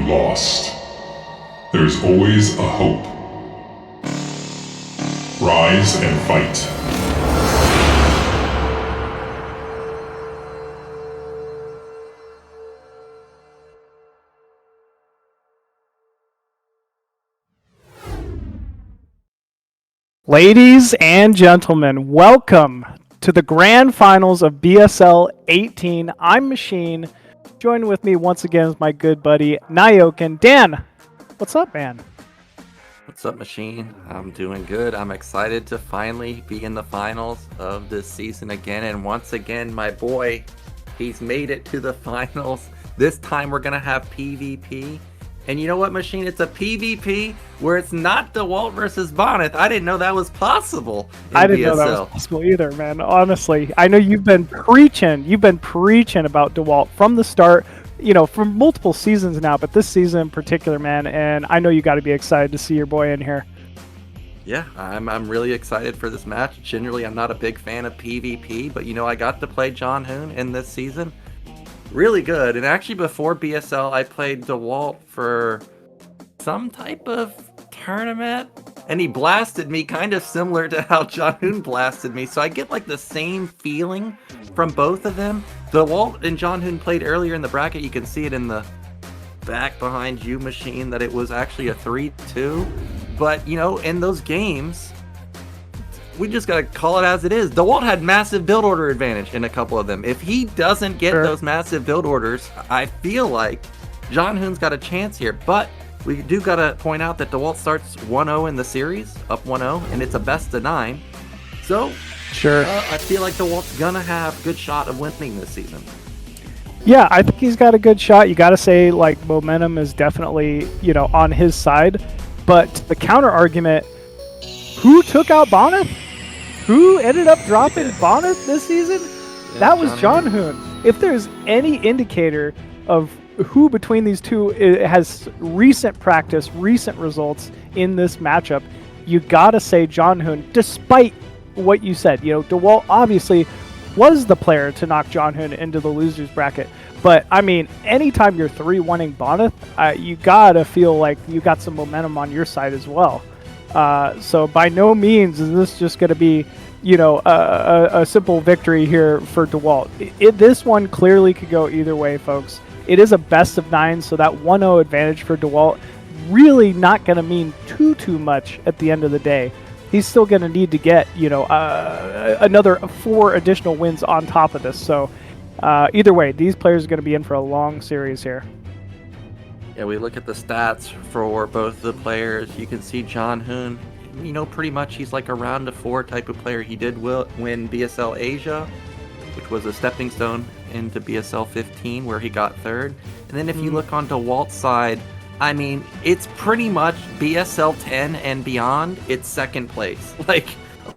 lost. There's always a hope. Rise and fight. Ladies and gentlemen, welcome to the grand finals of BSL18. I'm Machine. Joining with me once again is my good buddy Nyoken. Dan, what's up, man? What's up, Machine? I'm doing good. I'm excited to finally be in the finals of this season again. And once again, my boy, he's made it to the finals. This time we're going to have PvP. And you know what, Machine? It's a PvP where it's not Dewalt versus Bonnet. I didn't know that was possible in I didn't BSL. know that was possible either, man. Honestly, I know you've been preaching about Dewalt from the start, you know, for multiple seasons now, but this season in particular, man, and I know you got to be excited to see your boy in here. Yeah, I'm really excited for this match. Generally, I'm not a big fan of PvP, but you know, I got to play Zhanhun in this season. Really good. And actually, before BSL, I played Dewalt for some type of tournament, and he blasted me kind of similar to how Zhanhun blasted me. So I get like the same feeling from both of them. Dewalt and Zhanhun played earlier in the bracket. You can see it in the back behind you, Machine, that it was actually a 3-2. But, you know, in those games, we just gotta call it as it is. Dewalt had massive build order advantage in a couple of them. If he doesn't get those massive build orders, I feel like Zhanhun's got a chance here. But we do gotta point out that Dewalt starts 1-0 in the series, up 1-0, and it's a best of 9. So, I feel like Dewalt's gonna have a good shot of winning this season. Yeah, I think he's got a good shot. You gotta say, like, momentum is definitely, you know, on his side. But the counter argument, who took out Bonnet? Who ended up dropping Bonnet this season? Yeah, that was Zhanhun. If there's any indicator of who between these two has recent practice, recent results in this matchup, you gotta say Zhanhun, despite what you said. You know, Dewalt obviously was the player to knock Zhanhun into the losers bracket. But, I mean, anytime you're 3-1ing Bonnet, you gotta feel like you got some momentum on your side as well. So by no means is this just going to be, you know, a simple victory here for Dewalt. This one clearly could go either way, folks. It is a best of 9, so that 1-0 advantage for Dewalt really not going to mean too much at the end of the day. He's still going to need to get, you know, another 4 additional wins on top of this. So either way, these players are going to be in for a long series here. Yeah, we look at the stats for both the players. You can see Zhanhun, you know, pretty much he's like a round of 4 type of player. He did win BSL Asia, which was a stepping stone into BSL 15, where he got 3rd. And then if you look on Dewalt's side, I mean, it's pretty much BSL 10 and beyond. It's 2nd place. Like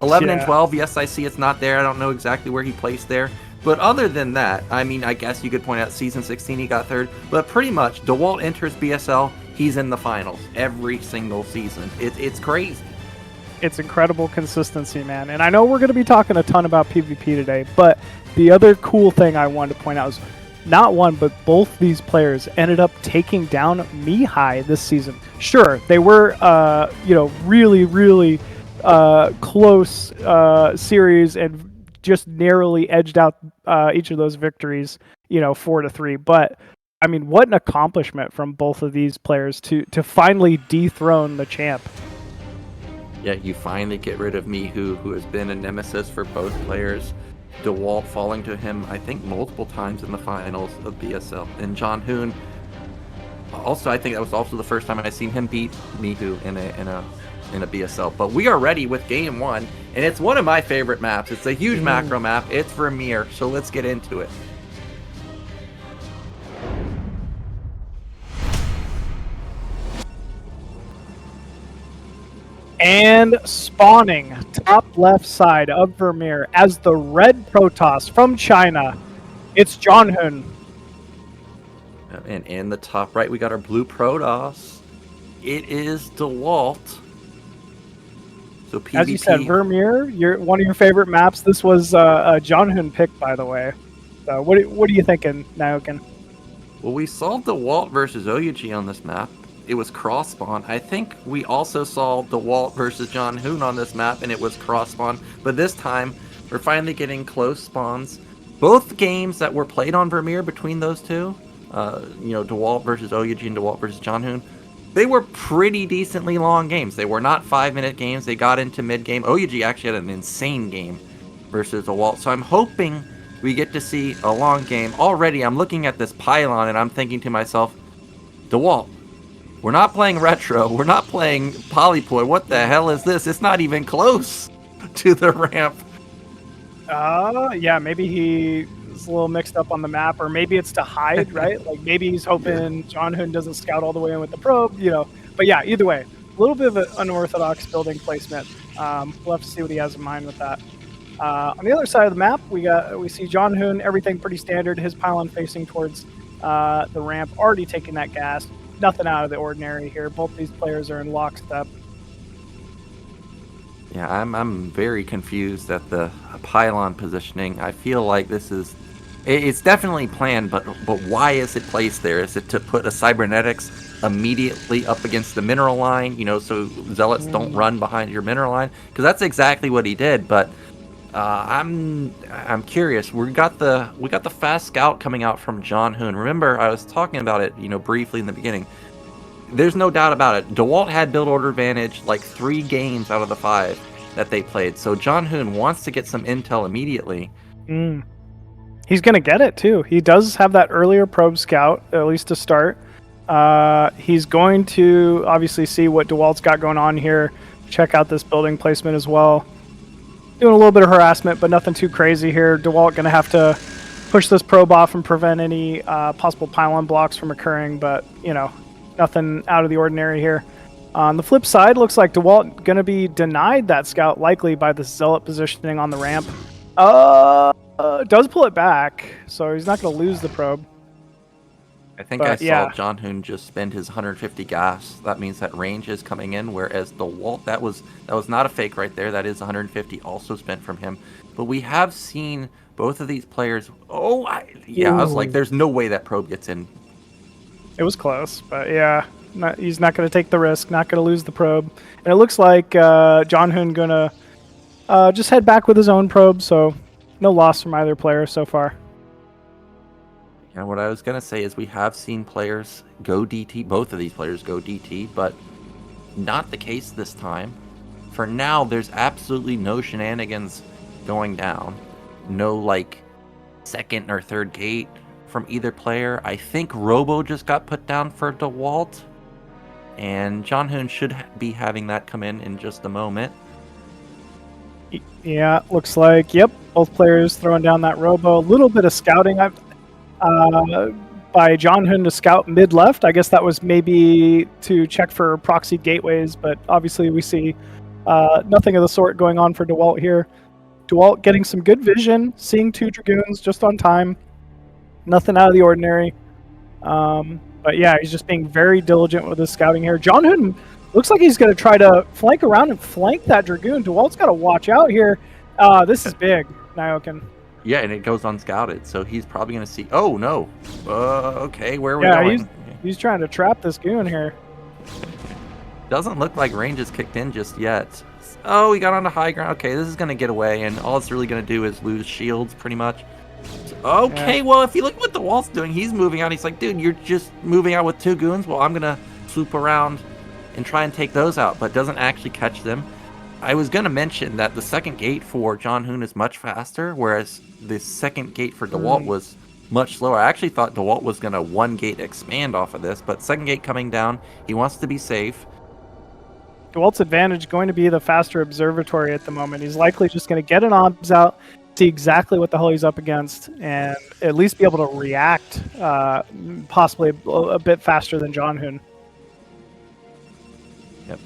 11 and 12, yes, I see it's not there. I don't know exactly where he placed there. But other than that, I mean, I guess you could point out season 16 he got 3rd. But pretty much, Dewalt enters BSL, he's in the finals every single season. It's crazy. It's incredible consistency, man. And I know we're going to be talking a ton about PvP today, but the other cool thing I wanted to point out is not one, but both these players ended up taking down Mihu this season. Sure, they were, you know, really close series and just narrowly edged out each of those victories, you know, 4-3. But I mean, what an accomplishment from both of these players to finally dethrone the champ. Yeah, you finally get rid of Mihu, who has been a nemesis for both players. Dewalt falling to him, I think, multiple times in the finals of BSL. And Zhanhun, also, I think that was also the first time I seen him beat Mihu in a BSL. But we are ready with game 1, and it's one of my favorite maps. It's a huge macro map. It's Vermier, so let's get into it. And spawning top left side of Vermier as the red Protoss from China, it's Zhanhun. And in the top right, we got our blue Protoss. It is Dewalt. So PvP. As you said, Vermier, one of your favorite maps. This was a Zhanhun pick, by the way. So what are you thinking, Nyoken? Well, we saw Dewalt versus Oyuji on this map. It was cross spawn. I think we also saw Dewalt versus Zhanhun on this map, and it was cross spawn. But this time, we're finally getting close spawns. Both games that were played on Vermier between those two, Dewalt versus Oyuji and Dewalt versus Zhanhun, they were pretty decently long games. They were not 5-minute games. They got into mid game. Oyuji actually had an insane game versus Dewalt. So I'm hoping we get to see a long game. Already, I'm looking at this pylon and I'm thinking to myself, Dewalt, we're not playing retro. We're not playing polyploid. What the hell is this? It's not even close to the ramp. Yeah, maybe he's a little mixed up on the map, or maybe it's to hide, right? Like maybe he's hoping Zhanhun doesn't scout all the way in with the probe, But yeah, either way, a little bit of an unorthodox building placement. We'll have to see what he has in mind with that. On the other side of the map, we see Zhanhun, everything pretty standard. His pylon facing towards the ramp, already taking that gas. Nothing out of the ordinary here. Both these players are in lockstep. Yeah, I'm very confused at the pylon positioning. I feel like it's definitely planned, but why is it placed there? Is it to put a cybernetics immediately up against the mineral line, so zealots don't run behind your mineral line? Because that's exactly what he did. But I'm curious. We got the fast scout coming out from Zhanhun. Remember, I was talking about it, briefly in the beginning. There's no doubt about it. Dewalt had build order advantage like 3 games out of the 5 that they played. So Zhanhun wants to get some intel immediately. He's going to get it too. He does have that earlier probe scout, at least to start. He's going to obviously see what Dewalt's got going on here. Check out this building placement as well. Doing a little bit of harassment, but nothing too crazy here. Dewalt going to have to push this probe off and prevent any possible pylon blocks from occurring, but, nothing out of the ordinary here. On the flip side, looks like Dewalt going to be denied that scout, likely by the zealot positioning on the ramp. Does pull it back, so he's not going to lose the probe. I think I saw Zhanhun just spend his 150 gas. That means that range is coming in, whereas Dewalt, that was not a fake right there. That is 150 also spent from him. But we have seen both of these players. I was like, there's no way that probe gets in. It was close, but yeah, he's not going to take the risk, not going to lose the probe. And it looks like Zhanhun going to just head back with his own probe, so no loss from either player so far. And what I was going to say is we have seen players go DT, both of these players go DT, but not the case this time. For now, there's absolutely no shenanigans going down. No, second or third gate from either player. I think Robo just got put down for Dewalt, and Zhanhun should be having that come in just a moment. Yeah, looks like, both players throwing down that Robo. A little bit of scouting by Zhanhun to scout mid-left. I guess that was maybe to check for proxy gateways, but obviously we see nothing of the sort going on for Dewalt here. Dewalt getting some good vision, seeing 2 Dragoons just on time. Nothing out of the ordinary. But yeah, he's just being very diligent with his scouting here. Zhanhun looks like he's going to try to flank around and flank that Dragoon. Dewalt's got to watch out here. This is big, Nyoken. Yeah, and it goes unscouted, so he's probably going to see... Oh, no. Okay, where are we going? He's trying to trap this goon here. Doesn't look like range is kicked in just yet. Oh, he got onto high ground. Okay, this is going to get away, and all it's really going to do is lose shields, pretty much. Okay, well, if you look at what Dewalt's doing, he's moving out. He's like, dude, you're just moving out with 2 goons? Well, I'm going to swoop around and try and take those out, but doesn't actually catch them. I was going to mention that the second gate for Zhanhun is much faster, whereas the second gate for Dewalt was much slower. I actually thought Dewalt was going to 1 gate expand off of this, but second gate coming down, he wants to be safe. Dewalt's advantage going to be the faster observatory at the moment. He's likely just going to get an obs out, see exactly what the hell he's up against, and at least be able to react possibly a bit faster than Zhanhun. Yep.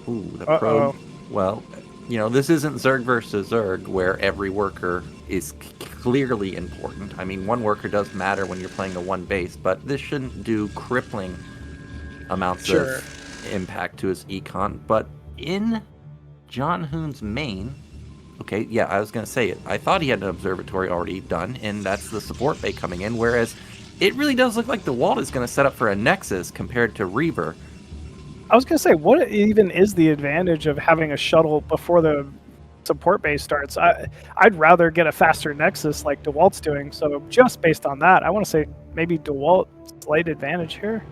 The probe. Well, this isn't Zerg versus Zerg where every worker is clearly important. I mean, 1 worker does matter when you're playing a 1 base, but this shouldn't do crippling amounts of impact to his econ. But in Zhanhun's main... Okay, yeah, I was going to say it. I thought he had an observatory already done, and that's the support bay coming in, whereas it really does look like Dewalt is going to set up for a Nexus compared to Reaver. I was going to say, what even is the advantage of having a shuttle before the support base starts? I'd rather get a faster Nexus like Dewalt's doing. So just based on that, I want to say maybe Dewalt slight advantage here.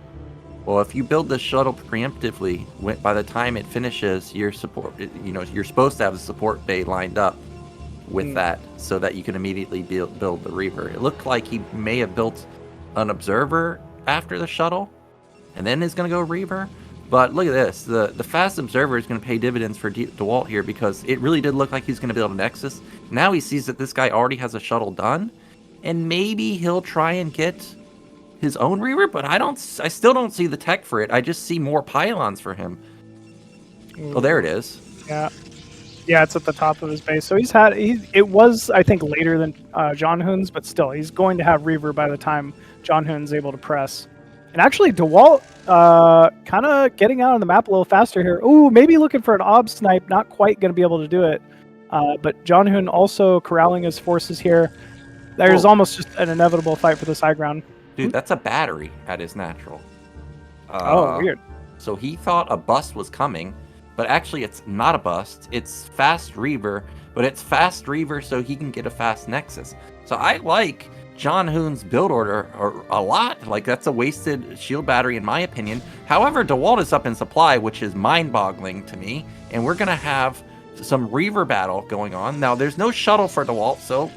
Well, if you build the shuttle preemptively, by the time it finishes, your support, you're supposed to have the support bay lined up with that, so that you can immediately build the Reaver. It looked like he may have built an Observer after the shuttle, and then is going to go Reaver. But look at this, the fast Observer is going to pay dividends for Dewalt here, because it really did look like he's going to build a Nexus. Now he sees that this guy already has a shuttle done, and maybe he'll try and get his own Reaver, but I still don't see the tech for it. I just see more pylons for him. Oh, there it is. Yeah, it's at the top of his base. So it was, I think, later than Zhanhun's, but still, he's going to have Reaver by the time Zhanhun's able to press. And actually, Dewalt kind of getting out on the map a little faster here. Ooh, maybe looking for an ob snipe, not quite going to be able to do it. But Zhanhun also corralling his forces here. There's almost just an inevitable fight for this high ground. Dude, that's a battery at his natural. Weird. So he thought a bust was coming, but actually it's not a bust. It's fast Reaver, but it's fast Reaver so he can get a fast Nexus. So I like Zhanhun's build order a lot. Like, that's a wasted shield battery in my opinion. However, Dewalt is up in supply, which is mind-boggling to me, and we're going to have some Reaver battle going on. Now, there's no shuttle for Dewalt, so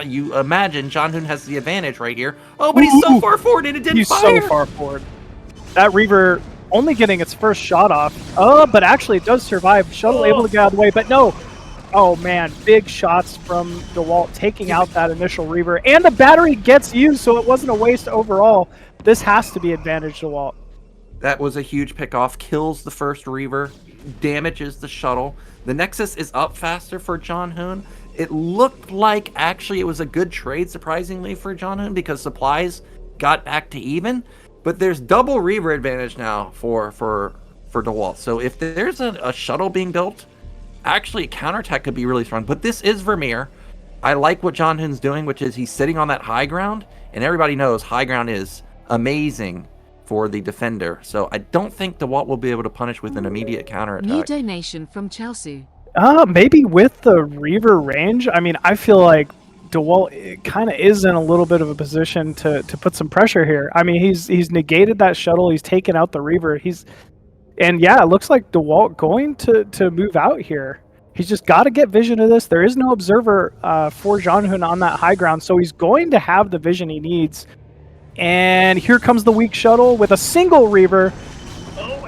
you imagine Zhanhun has the advantage right here. Oh, but he's so far forward and it didn't fire. He's so far forward. That Reaver only getting its first shot off. Oh, but actually it does survive. Shuttle able to get out of the way, but no. Oh man, big shots from Dewalt taking out that initial Reaver. And the battery gets used, so it wasn't a waste overall. This has to be advantage Dewalt. That was a huge pickoff. Kills the first Reaver. Damages the shuttle. The Nexus is up faster for Zhanhun. It looked like actually it was a good trade, surprisingly, for Zhanhun, because supplies got back to even. But there's double Reaver advantage now for Dewalt. So if there's a shuttle being built, actually counterattack could be really strong. But this is Vermeer. I like what Zhanhun's doing, which is he's sitting on that high ground, and everybody knows high ground is amazing for the defender. So I don't think Dewalt will be able to punish with an immediate counterattack. New donation from Chelsea. Maybe with the Reaver range. I mean, I feel like Dewalt kind of is in a little bit of a position to put some pressure here. I mean, he's negated that shuttle. He's taken out the Reaver. And yeah, it looks like Dewalt going to move out here. He's just got to get vision of this. There is no observer for Zhanhun on that high ground, so he's going to have the vision he needs. And here comes the weak shuttle with a single Reaver.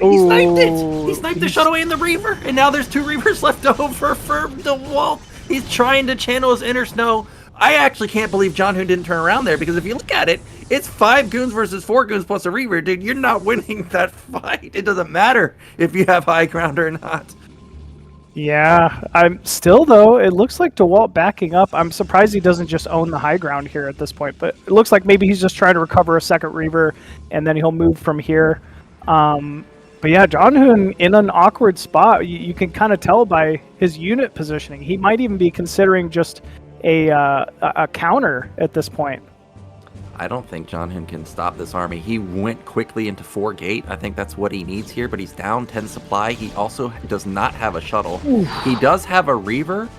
He sniped it! He sniped the shuttle and the Reaver, and now there's 2 Reavers left over for Dewalt. He's trying to channel his inner snow. I actually can't believe Zhanhun didn't turn around there, because if you look at it, it's 5 goons versus 4 goons plus a Reaver. Dude, you're not winning that fight. It doesn't matter if you have high ground or not. Yeah, I'm still, though, it looks like Dewalt backing up. I'm surprised he doesn't just own the high ground here at this point, but it looks like maybe he's just trying to recover a second Reaver, and then he'll move from here. But yeah, Zhanhun in an awkward spot. You can kind of tell by his unit positioning. He might even be considering just a counter at this point. I don't think Zhanhun can stop this army. He went quickly into 4 gate. I think that's what he needs here, but he's down 10 supply. He also does not have a shuttle. Oof. He does have a Reaver,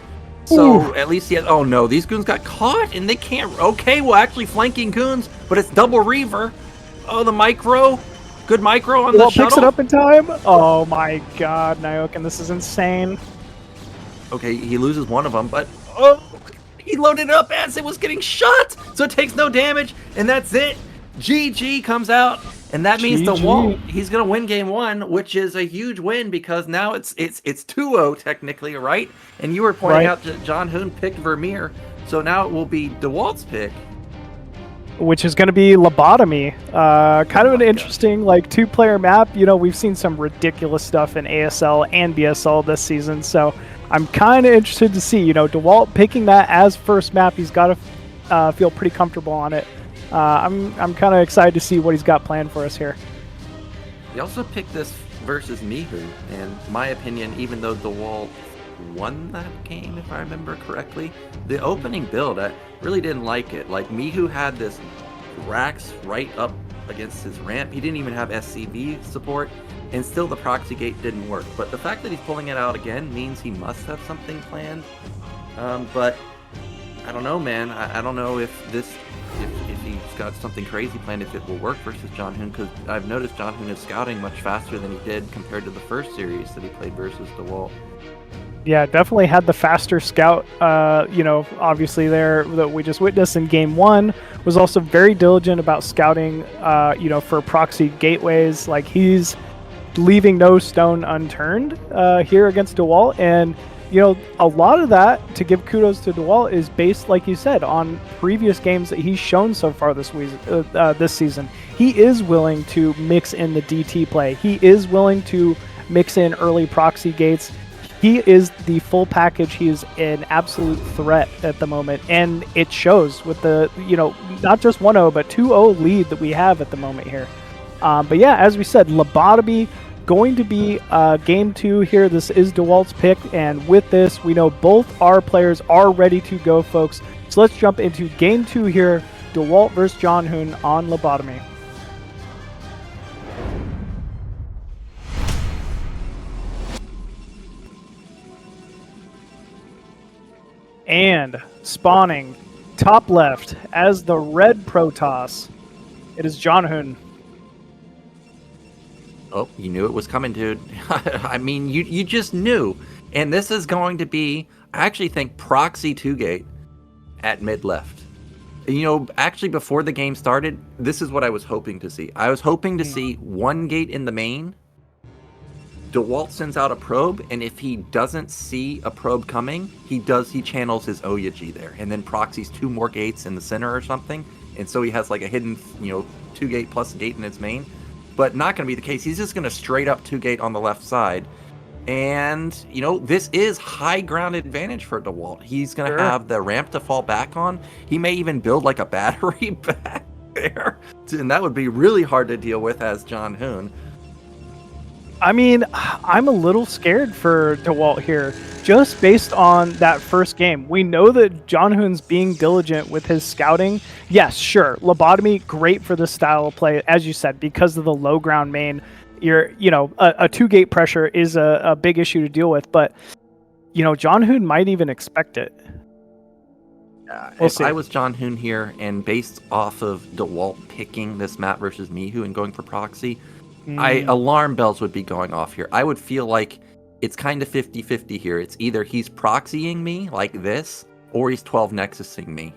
so at least he has... Oh no, these goons got caught and they can't... Okay, well, actually flanking goons, but it's double Reaver. Oh, the micro. Good micro on the shuttle. Picks it up in time. Oh my god, Nyoken, this is insane. Okay, he loses one of them, but... Oh! He loaded up as it was getting shot, so it takes no damage, and that's it. GG comes out, and that means Dewalt, he's gonna win game 1, which is a huge win because now it's 2-0 technically, right? And you were pointing out that Zhanhun picked Vermeer, so now it will be Dewalt's pick, which is going to be Labotomy. Kind of an interesting, like, 2-player map. You know, we've seen some ridiculous stuff in ASL and BSL this season, so I'm kind of interested to see, you know, Dewalt picking that as first map. He's got to feel pretty comfortable on it. I'm kind of excited to see what he's got planned for us here. He also picked this versus Mihu, and my opinion, even though Dewalt won that game, if I remember correctly, the opening build, I really didn't like it. Like, Mihu had this racks right up against his ramp. He didn't even have SCV support, and still the proxy gate didn't work. But the fact that he's pulling it out again means he must have something planned. But I don't know, man. I don't know if he's got something crazy planned, if it will work versus Zhanhun, because I've noticed Zhanhun is scouting much faster than he did compared to the first series that he played versus Dewalt. Yeah, definitely had the faster scout, obviously there that we just witnessed in game 1, was also very diligent about scouting, for proxy gateways. Like, he's leaving no stone unturned here against Dewalt, and a lot of that, to give kudos to Dewalt, is based, like you said, on previous games that he's shown so far this season. He is willing to mix in the DT play. He is willing to mix in early proxy gates. He is the full package. He is an absolute threat at the moment, and it shows with the, not just 1-0, but 2-0 lead that we have at the moment here. But yeah, as we said, Labotomy going to be game 2 here. This is Dewalt's pick, and with this, we know both our players are ready to go, folks. So let's jump into game 2 here, Dewalt versus Zhanhun on Labotomy. And spawning top left as the red Protoss, it is Zhanhun. Oh, you knew it was coming, dude. I mean, you just knew. And this is going to be, I actually think, proxy 2-gate at mid left. Actually, before the game started, this is what I was hoping to see. I was hoping to see 1 gate in the main. Dewalt sends out a probe, and if he doesn't see a probe coming, he channels his Oyaji there, and then proxies 2 more gates in the center or something, and so he has like a hidden, 2-gate plus gate in its main. But not going to be the case. He's just going to straight up 2-gate on the left side, and this is high ground advantage for Dewalt. He's going to have the ramp to fall back on. He may even build like a battery back there, and that would be really hard to deal with as Zhanhun. I mean, I'm a little scared for Dewalt here, just based on that first game. We know that Zhanhun's being diligent with his scouting. Yes, sure, Labotomy, great for this style of play, as you said, because of the low ground main. A 2-gate pressure is a big issue to deal with, but, Zhanhun might even expect it. If I was Zhanhun here, and based off of Dewalt picking this map versus Mihu and going for proxy, alarm bells would be going off here. I would feel like it's kind of 50-50 here. It's either he's proxying me like this, or he's 12 nexusing me.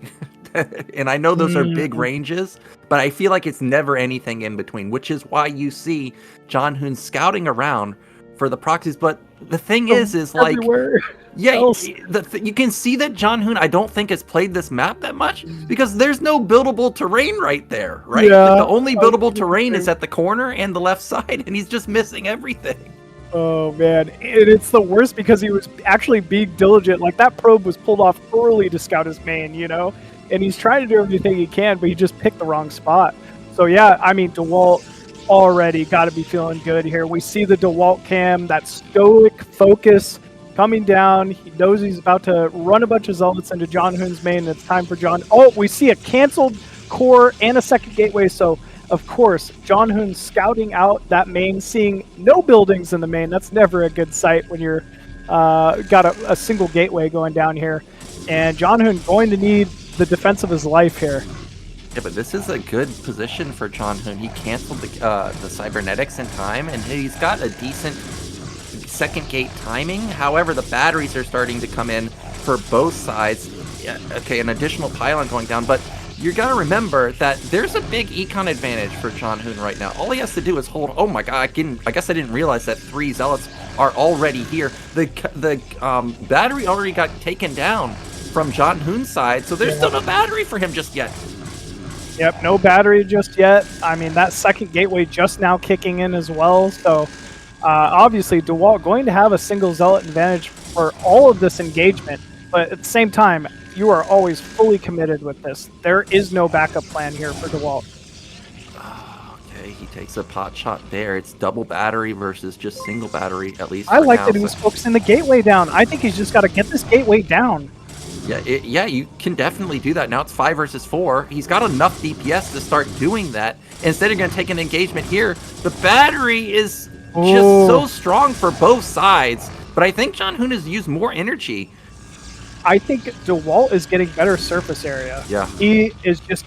And I know those are big ranges, but I feel like it's never anything in between, which is why you see Zhanhun scouting around for the proxies. But the thing is like, you can see that Zhanhun, I don't think, has played this map that much, because there's no buildable terrain right there, right? Yeah, the only buildable terrain is at the corner and the left side, and he's just missing everything. Oh man, and it's the worst because he was actually being diligent. Like, that probe was pulled off early to scout his main, and he's trying to do everything he can, but he just picked the wrong spot. So yeah, I mean, Dewalt already got to be feeling good here. We see the Dewalt cam, that stoic focus coming down. He knows he's about to run a bunch of zealots into Zhanhun's main. It's time for John. Oh, we see a canceled core and a second gateway. So, of course, Zhanhun scouting out that main, seeing no buildings in the main. That's never a good sight when you're got a single gateway going down here. And Zhanhun going to need the defense of his life here. Yeah, but this is a good position for Zhanhun. He canceled the cybernetics in time, and he's got a decent second gate timing. However, the batteries are starting to come in for both sides. Yeah, okay, an additional pylon going down, but you got to remember that there's a big econ advantage for Zhanhun right now. All he has to do is hold. Oh my god! I guess I didn't realize that 3 zealots are already here. The battery already got taken down from Zhanhun's side, so there's still no battery for him just yet. Yep, no battery just yet. I mean, that second gateway just now kicking in as well. So obviously, Dewalt going to have a single zealot advantage for all of this engagement. But at the same time, you are always fully committed with this. There is no backup plan here for Dewalt. Okay, he takes a pot shot there. It's double battery versus just single battery, at least I like now, that he was focusing the gateway down. I think he's just got to get this gateway down. Yeah, you can definitely do that. Now it's 5 versus 4. He's got enough DPS to start doing that. Instead of going to take an engagement here, the battery is just so strong for both sides. But I think Zhanhun has used more energy. I think Dewalt is getting better surface area. Yeah. He is just,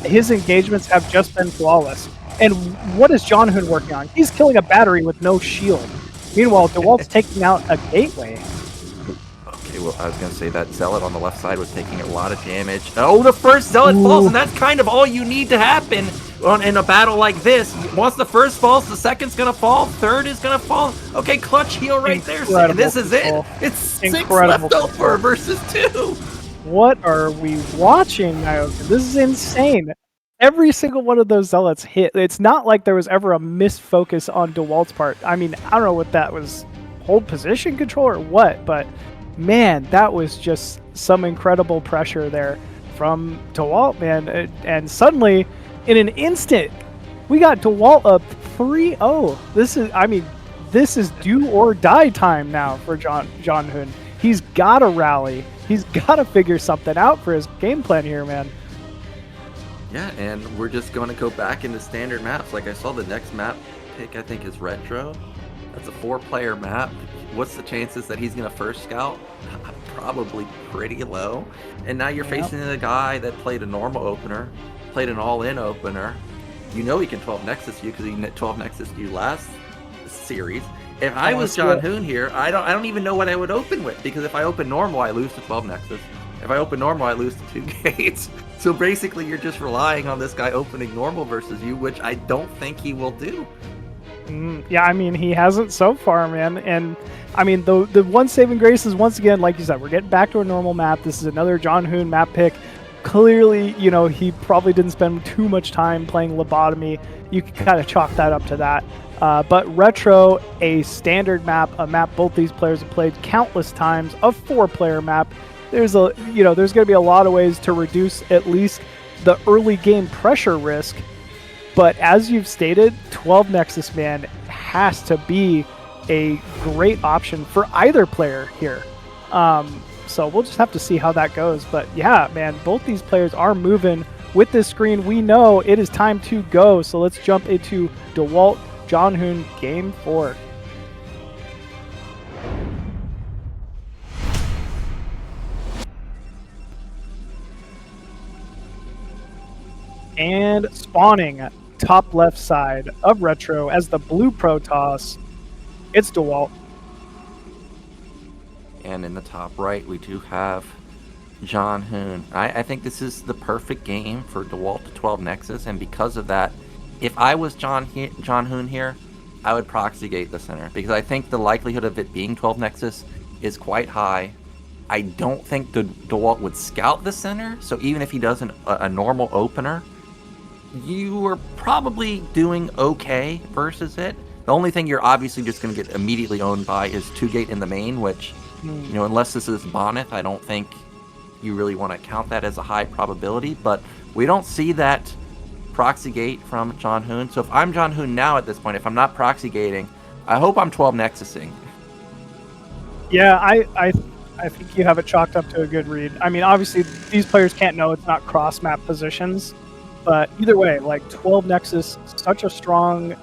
his engagements have just been flawless. And what is Zhanhun working on? He's killing a battery with no shield. Meanwhile, Dewalt's taking out a gateway. Okay, well, I was going to say that Zealot on the left side was taking a lot of damage. Oh, the first Zealot falls, and that's kind of all you need to happen in a battle like this. Once the first falls, the second's going to fall, third is going to fall. Okay, clutch heal right there. And this is it. It's 6 left over versus 2. What are we watching, Nyoken? This is insane. Every single one of those Zealots hit. It's not like there was ever a misfocus on Dewalt's part. I mean, I don't know what that was, hold position control or what, but man, that was just some incredible pressure there from Dewalt, man. And suddenly, in an instant, we got Dewalt up 3-0. This is do or die time now for Zhanhun. He's got to rally. He's got to figure something out for his game plan here, man. Yeah, and we're just going to go back into standard maps. Like I saw the next map pick, I think, is Retro. That's a 4-player map. What's the chances that he's going to first scout? Probably pretty low. And now you're facing a guy that played a normal opener, played an all-in opener. You know he can 12 Nexus you because he 12 Nexus you last series. If I was Zhanhun here, I don't even know what I would open with, because if I open normal, I lose to 12 Nexus. If I open normal, I lose to 2 gates. So basically, you're just relying on this guy opening normal versus you, which I don't think he will do. Yeah, I mean, he hasn't so far, man. And I mean, the one saving grace is, once again, like you said, we're getting back to a normal map. This is another Zhanhun map pick. Clearly, you know, he probably didn't spend too much time playing Labotomy. You can kind of chalk that up to that. But Retro, a standard map, a map both these players have played countless times, a 4-player map. There's going to be a lot of ways to reduce at least the early game pressure risk. But as you've stated, 12 Nexus Man has to be a great option for either player here. So we'll just have to see how that goes. But yeah, man, both these players are moving with this screen. We know it is time to go. So let's jump into Dewalt Zhanhun Game 4. And spawning top left side of Retro as the blue Protoss, it's Dewalt. And in the top right, we do have Zhanhun. I think this is the perfect game for Dewalt to 12 Nexus, and because of that, if I was Zhanhun here, I would proxy gate the center, because I think the likelihood of it being 12 Nexus is quite high. I don't think Dewalt would scout the center, so even if he does a normal opener, you are probably doing okay versus it. The only thing you're obviously just going to get immediately owned by is 2-gate in the main, which, you know, unless this is Bonneth, I don't think you really want to count that as a high probability. But we don't see that proxy gate from Zhanhun. So if I'm Zhanhun now at this point, if I'm not proxy gating, I hope I'm 12 Nexusing. Yeah, I think you have it chalked up to a good read. I mean, obviously, these players can't know it's not cross-map positions. But either way, like 12 Nexus, such a strong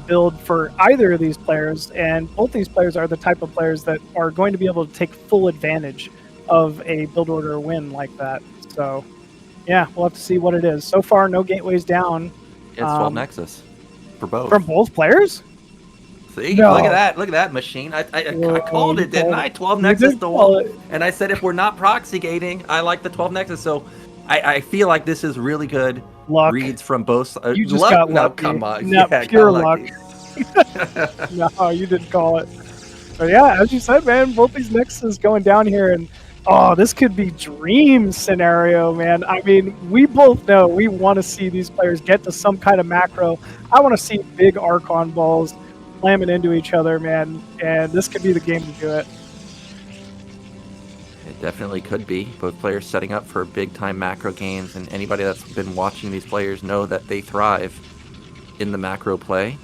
build for either of these players, and both these players are the type of players that are going to be able to take full advantage of a build order win like that. So, yeah, we'll have to see what it is. So far, no gateways down. It's 12 Nexus for both. From both players? See, no. Look at that machine. I called it, didn't I? 12 Nexus the wall. And I said if we're not proxy gating, I like the 12 Nexus. So I feel like this is really good luck. Reads from both sides. You just got lucky. No, come on. No, yeah, pure luck. No, you didn't call it. But yeah, as you said, man, both these Nexuses going down here, and oh, this could be dream scenario, man. I mean, we both know we want to see these players get to some kind of macro. I want to see big Archon balls slamming into each other, man, and this could be the game to do it. It definitely could be. Both players setting up for big-time macro games, and anybody that's been watching these players know that they thrive in the macro play.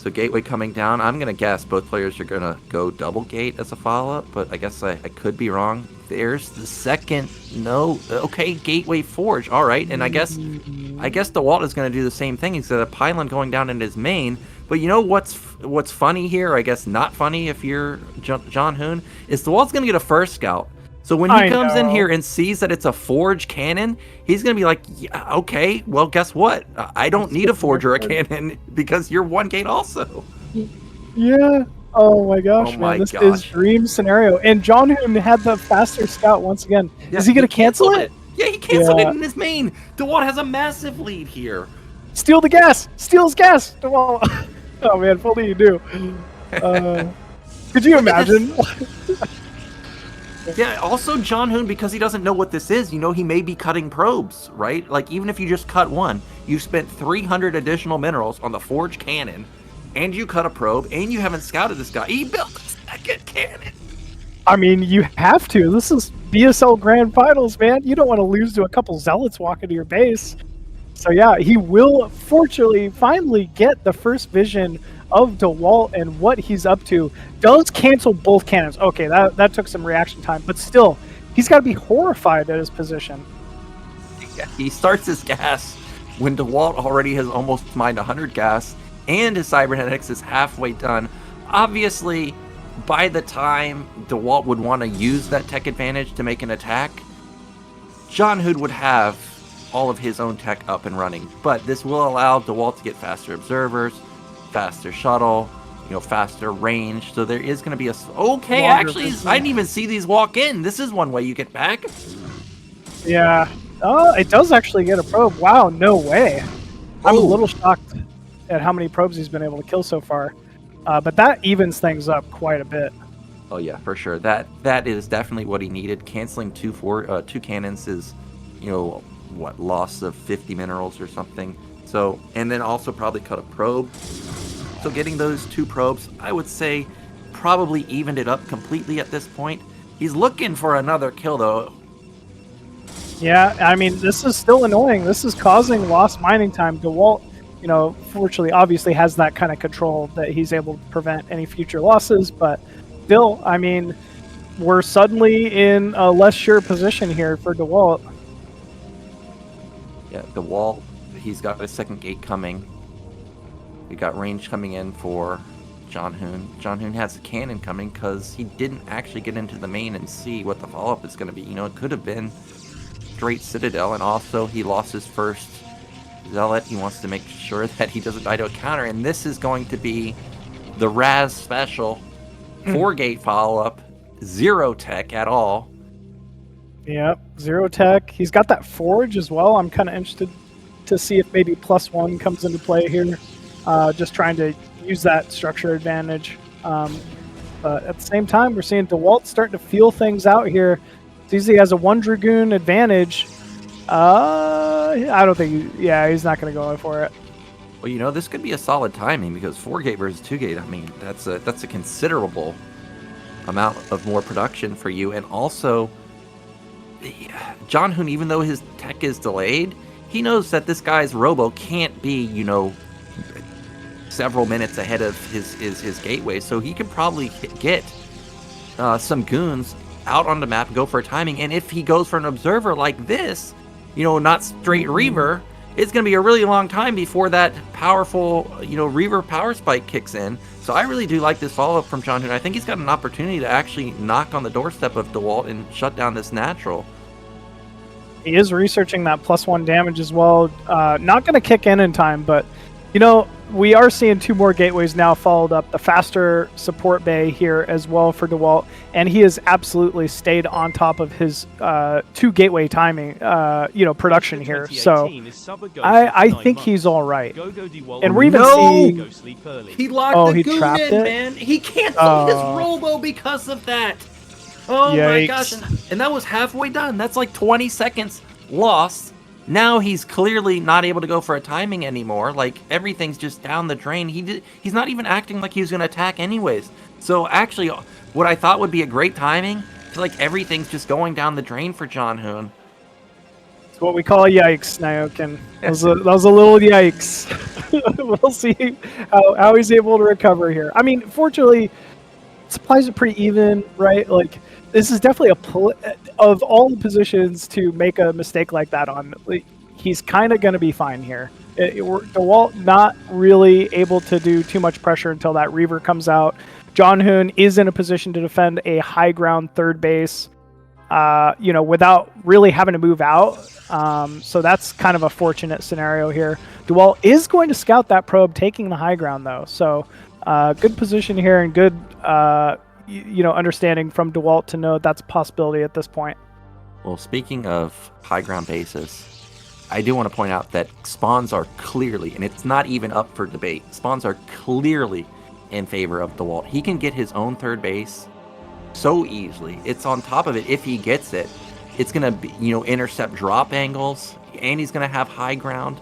So gateway coming down. I'm going to guess both players are going to go double gate as a follow-up, but I guess I could be wrong. There's the second. No. Okay, gateway forge. All right, and I guess Dewalt is going to do the same thing. He's got a pylon going down in his main. But you know what's funny here? I guess not funny if you're Zhanhun, is Dewalt's going to get a first scout. So when he comes in here and sees that it's a forge cannon, he's going to be like, yeah, okay, well, guess what? I don't need a forge or a cannon because you're one gate also. Yeah. Oh my gosh, man. This is dream scenario. And Zhanhun had the faster scout once again. Yeah, is he going to cancel it? Yeah, he canceled it in his main. Dewalt has a massive lead here. Steal the gas. Steals gas. Dewalt. Oh, man. What do you do? Could you imagine? Yeah, also Zhanhun, because he doesn't know what this is, he may be cutting probes, right? Like, even if you just cut one, you spent 300 additional minerals on the forge cannon, and you cut a probe, and you haven't scouted this guy. He built a second cannon. I mean, you have to. This is BSL Grand Finals, man. You don't want to lose to a couple zealots walking to your base. So yeah, he will fortunately finally get the first vision of Dewalt and what he's up to. Does cancel both cannons. Okay, that took some reaction time, but still, he's got to be horrified at his position. Yeah, he starts his gas when Dewalt already has almost mined 100 gas, and his cybernetics is halfway done. Obviously, by the time Dewalt would want to use that tech advantage to make an attack, Zhanhun would have all of his own tech up and running. But this will allow Dewalt to get faster observers, faster shuttle, faster range. So there is going to be okay, actually, I didn't even see these walk in. This is one way you get back. Yeah. Oh, it does actually get a probe. Wow, no way. I'm a little shocked at how many probes he's been able to kill so far. But that evens things up quite a bit. Oh yeah, for sure. That is definitely what he needed. Canceling two cannons is, loss of 50 minerals or something. So, and then also probably cut a probe. So getting those 2 probes, I would say, probably evened it up completely at this point. He's looking for another kill, though. Yeah, I mean, this is still annoying. This is causing lost mining time. Dewalt, fortunately, obviously has that kind of control that he's able to prevent any future losses. But still, I mean, we're suddenly in a less sure position here for Dewalt. Yeah, Dewalt, he's got a second gate coming. We got range coming in for Zhanhun. Zhanhun has a cannon coming because he didn't actually get into the main and see what the follow-up is going to be. It could have been straight Citadel, and also he lost his first Zealot. He wants to make sure that he doesn't die to a counter, and this is going to be the Raz special 4-gate follow-up. 0 tech at all. Yep, 0 tech. He's got that forge as well. I'm kind of interested to see if maybe +1 comes into play here. Just trying to use that structure advantage. But at the same time, we're seeing Dewalt starting to feel things out here. Sees he has a 1 Dragoon advantage. I don't think he's not going to go for it. Well, this could be a solid timing because 4-gate versus 2-gate, I mean, that's a considerable amount of more production for you. And also, Zhanhun, even though his tech is delayed, he knows that this guy's robo can't be, several minutes ahead of his gateway, so he could probably get some goons out on the map and go for a timing. And if he goes for an observer like this, not straight Reaver, it's going to be a really long time before that powerful, Reaver power spike kicks in. So I really do like this follow-up from Zhanhun. I think he's got an opportunity to actually knock on the doorstep of Dewalt and shut down this natural. He is researching that +1 damage as well. Not going to kick in time, but we are seeing 2 more gateways now followed up. The faster support bay here as well for Dewalt, and he has absolutely stayed on top of his 2 gateway timing, production here. So I think he's all right. And we're even seeing he locked the goon in, it? Man. He canceled his robo because of that. Oh my gosh! And that was halfway done. That's like 20 seconds lost. Now he's clearly not able to go for a timing anymore. Like, everything's just down the drain. He's not even acting like he was going to attack anyways. So actually, what I thought would be a great timing, I feel like everything's just going down the drain for Zhanhun. It's what we call a yikes, Nyoken. That was a little yikes. We'll see how he's able to recover here. I mean, fortunately, supplies are pretty even, right? Like, this is definitely of all the positions to make a mistake like that on, like, he's kind of going to be fine here. Dewalt not really able to do too much pressure until that Reaver comes out. Zhanhun is in a position to defend a high ground third base, without really having to move out. So that's kind of a fortunate scenario here. Dewalt is going to scout that probe, taking the high ground though. So good position here and good, understanding from Dewalt to know that's a possibility at this point. Well, speaking of high ground bases, I do want to point out that spawns are clearly, and it's not even up for debate, spawns are clearly in favor of Dewalt. He can get his own third base so easily. It's on top of it, if he gets it, it's going to be, intercept drop angles, and he's going to have high ground.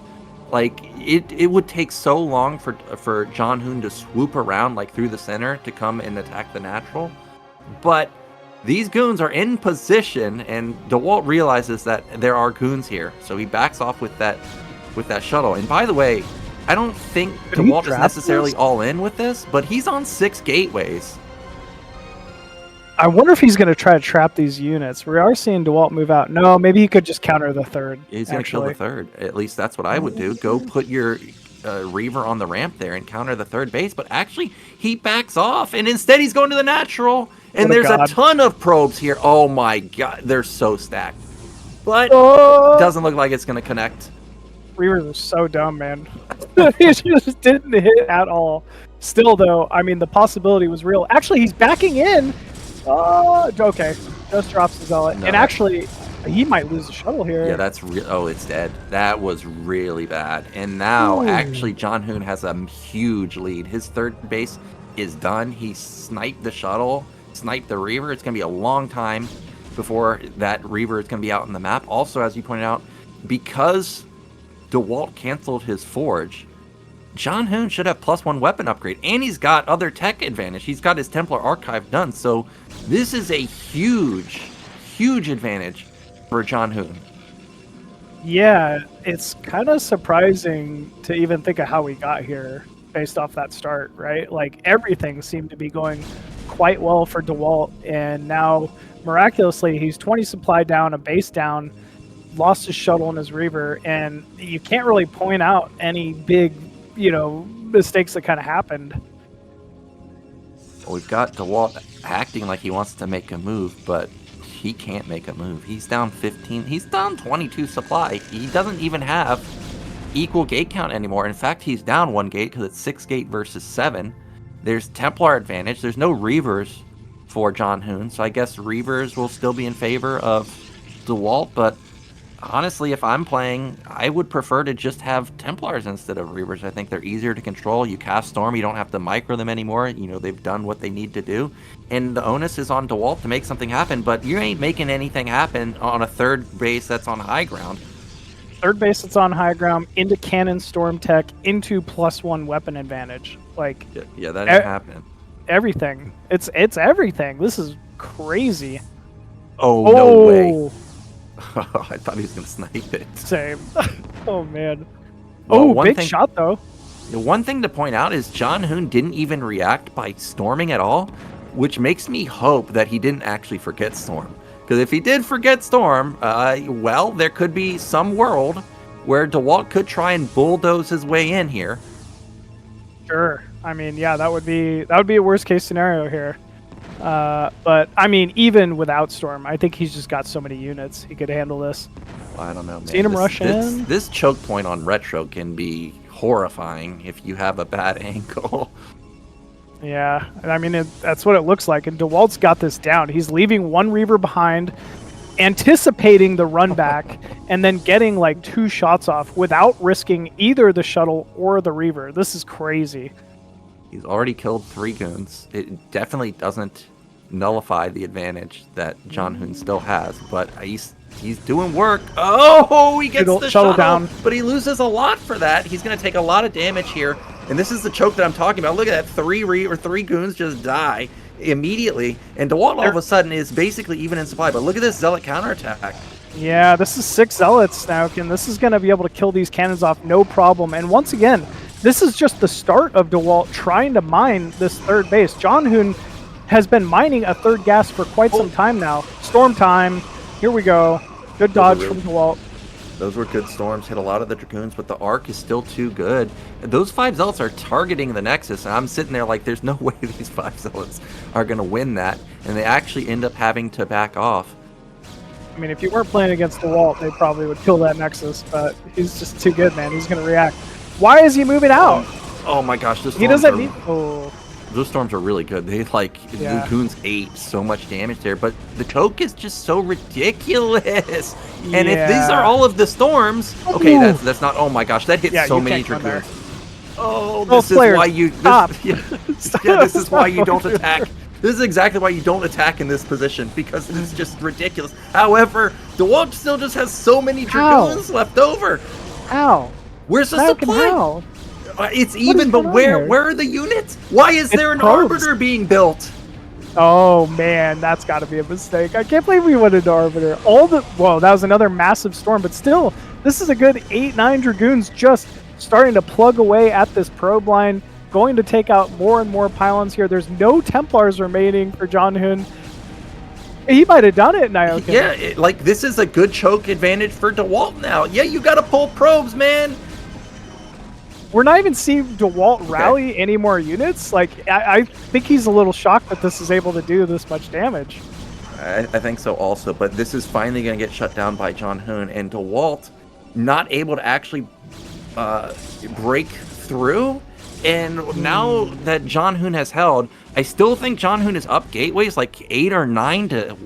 Like, it would take so long for Zhanhun to swoop around, like, through the center to come and attack the natural. But these goons are in position, and Dewalt realizes that there are goons here, so he backs off with that shuttle. And by the way, I don't think Dewalt is necessarily all in with this, but he's on 6 gateways. I wonder if he's going to try to trap these units. We are seeing Dewalt move out. No, maybe he could just counter the third. He's going to kill the third. At least that's what I would do. Go put your Reaver on the ramp there and counter the third base. But actually, he backs off, and instead he's going to the natural. And there's a ton of probes here. Oh my god, they're so stacked. But it doesn't look like it's going to connect. Reavers are so dumb, man. He just didn't hit at all. Still, though, I mean, the possibility was real. Actually, he's backing in. Okay. Just drops the Zealot. No, and actually, he might lose the shuttle here. Yeah, that's real. Oh, it's dead. That was really bad. And now, actually, Zhanhun has a huge lead. His third base is done. He sniped the shuttle, sniped the Reaver. It's going to be a long time before that Reaver is going to be out in the map. Also, as you pointed out, because Dewalt canceled his Forge, Zhanhun should have +1 weapon upgrade, and he's got other tech advantage. He's got his Templar Archive done, so this is a huge, huge advantage for Zhanhun. Yeah, it's kind of surprising to even think of how we got here based off that start, right? Like, everything seemed to be going quite well for Dewalt, and now, miraculously, he's 20 supply down, a base down, lost his shuttle and his Reaver, and you can't really point out any big mistakes that kind of happened. Well, we've got Dewalt acting like he wants to make a move, but he can't make a move. He's down 15. He's down 22 supply. He doesn't even have equal gate count anymore. In fact, he's down 1 gate because it's 6 gate versus 7. There's Templar advantage. There's no Reavers for Zhanhun, so I guess Reavers will still be in favor of Dewalt, but honestly, if I'm playing, I would prefer to just have Templars instead of Reavers. I think they're easier to control. You cast Storm, you don't have to micro them anymore. They've done what they need to do. And the onus is on Dewalt to make something happen, but you ain't making anything happen on a third base that's on high ground. Third base that's on high ground, into Cannon Storm Tech, into +1 weapon advantage. Like, yeah, that ain't happening. Everything. It's everything. This is crazy. Oh, no way. I thought he was going to snipe it. Same. Oh, man. Well, big shot, though. The one thing to point out is Zhanhun didn't even react by storming at all, which makes me hope that he didn't actually forget Storm. Because if he did forget Storm, there could be some world where Dewalt could try and bulldoze his way in here. Sure. I mean, yeah, that would be a worst-case scenario here. But, I mean, even without Storm, I think he's just got so many units. He could handle this. Well, I don't know, man. Seen him rush in. This choke point on Retro can be horrifying if you have a bad angle. Yeah, and I mean, that's what it looks like. And Dewalt's got this down. He's leaving 1 Reaver behind, anticipating the run back, and then getting like 2 shots off without risking either the shuttle or the Reaver. This is crazy. He's already killed 3 goons. It definitely doesn't nullify the advantage that Zhanhun still has, but he's doing work. Oh, he gets the shuttle down, but he loses a lot for that. He's going to take a lot of damage here, and this is the choke that I'm talking about. Look at that, 3 goons just die immediately, and Dewalt all of a sudden is basically even in supply. But look at this Zealot counterattack. Yeah, this is 6 Zealots now, and this is going to be able to kill these cannons off no problem. And once again, this is just the start of Dewalt trying to mine this third base. Zhanhun has been mining a third gas for quite some time now. Storm time. Here we go. Good dodge from Dewalt. Those were good storms, hit a lot of the Dragoons, but the arc is still too good. Those 5 Zealots are targeting the Nexus, and I'm sitting there like there's no way these 5 Zealots are going to win that, and they actually end up having to back off. I mean, if you weren't playing against Dewalt, they probably would kill that Nexus, but he's just too good, man. He's going to react. Why is he moving out? Oh my gosh, He doesn't need... Oh. Those storms are really good. They the Dragoons ate so much damage there, but the choke is just so ridiculous. Yeah. And if these are all of the storms, okay, that's not. Oh my gosh, that hits so many Dragoons. Oh, this is why you. This is why you don't attack. This is exactly why you don't attack in this position, because it's just ridiculous. However, Dewalt still just has so many Dragoons left over. Ow. Where's the supply? It's even, but where are the units? Why is there an Arbiter being built? Oh man, that's got to be a mistake. I can't believe we went into Arbiter. Whoa, that was another massive storm, but still, this is a good 8-9 Dragoons just starting to plug away at this probe line, going to take out more and more pylons here. There's no Templars remaining for Zhanhun. He might have done it, Nyoken. Yeah, this is a good choke advantage for Dewalt now. Yeah, you got to pull probes, man. We're not even seeing Dewalt rally any more units. I think he's a little shocked that this is able to do this much damage. I think so also, but this is finally going to get shut down by Zhanhun, and Dewalt not able to actually break through. And now that Zhanhun has held, I still think Zhanhun is up gateways 8 or 9 to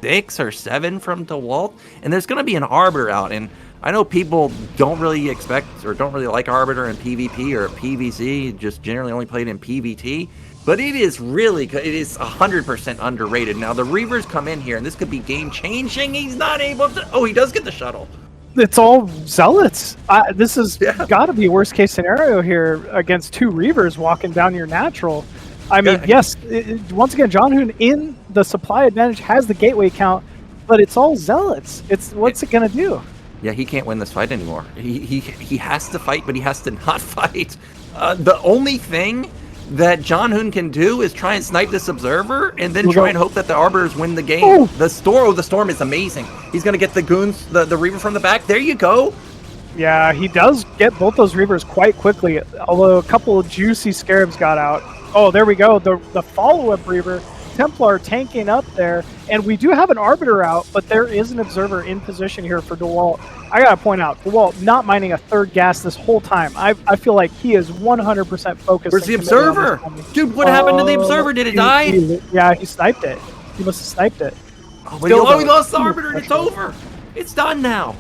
6 or 7 from Dewalt, and there's going to be an Arbiter out. And I know people don't really expect or don't really like Arbiter in PvP or PvZ, just generally only played in PvT, but it is really good. It is 100% underrated. Now the Reavers come in here, and this could be game-changing. He's not able to... Oh, he does get the shuttle. It's all Zealots. This has got to be worst-case scenario here against 2 Reavers walking down your natural. I mean, yes, once again, Zhanhun in the supply advantage has the gateway count, but it's all Zealots. What's it going to do? Yeah, he can't win this fight anymore. He has to fight, but he has to not fight. The only thing that Zhanhun can do is try and snipe this Observer, and then try and hope that the Arbiters win the game. Oh. The Storm is amazing. He's going to get the Goons, the Reaver from the back. There you go. Yeah, he does get both those Reavers quite quickly, although a couple of juicy Scarabs got out. Oh, there we go. The follow-up Reaver. Templar tanking up there, and we do have an Arbiter out, but there is an Observer in position here for Dewalt. I gotta point out, Dewalt not mining a third gas this whole time. I feel like he is 100% focused. Where's the Observer? Dude, what happened to the Observer? Did it die? He sniped it. He must have sniped it. Oh, but he lost the Arbiter, and it's over. It's done now.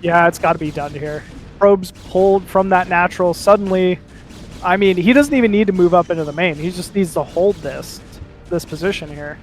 Yeah, it's gotta be done here. Probes pulled from that natural suddenly. I mean, he doesn't even need to move up into the main. He just needs to hold this position here.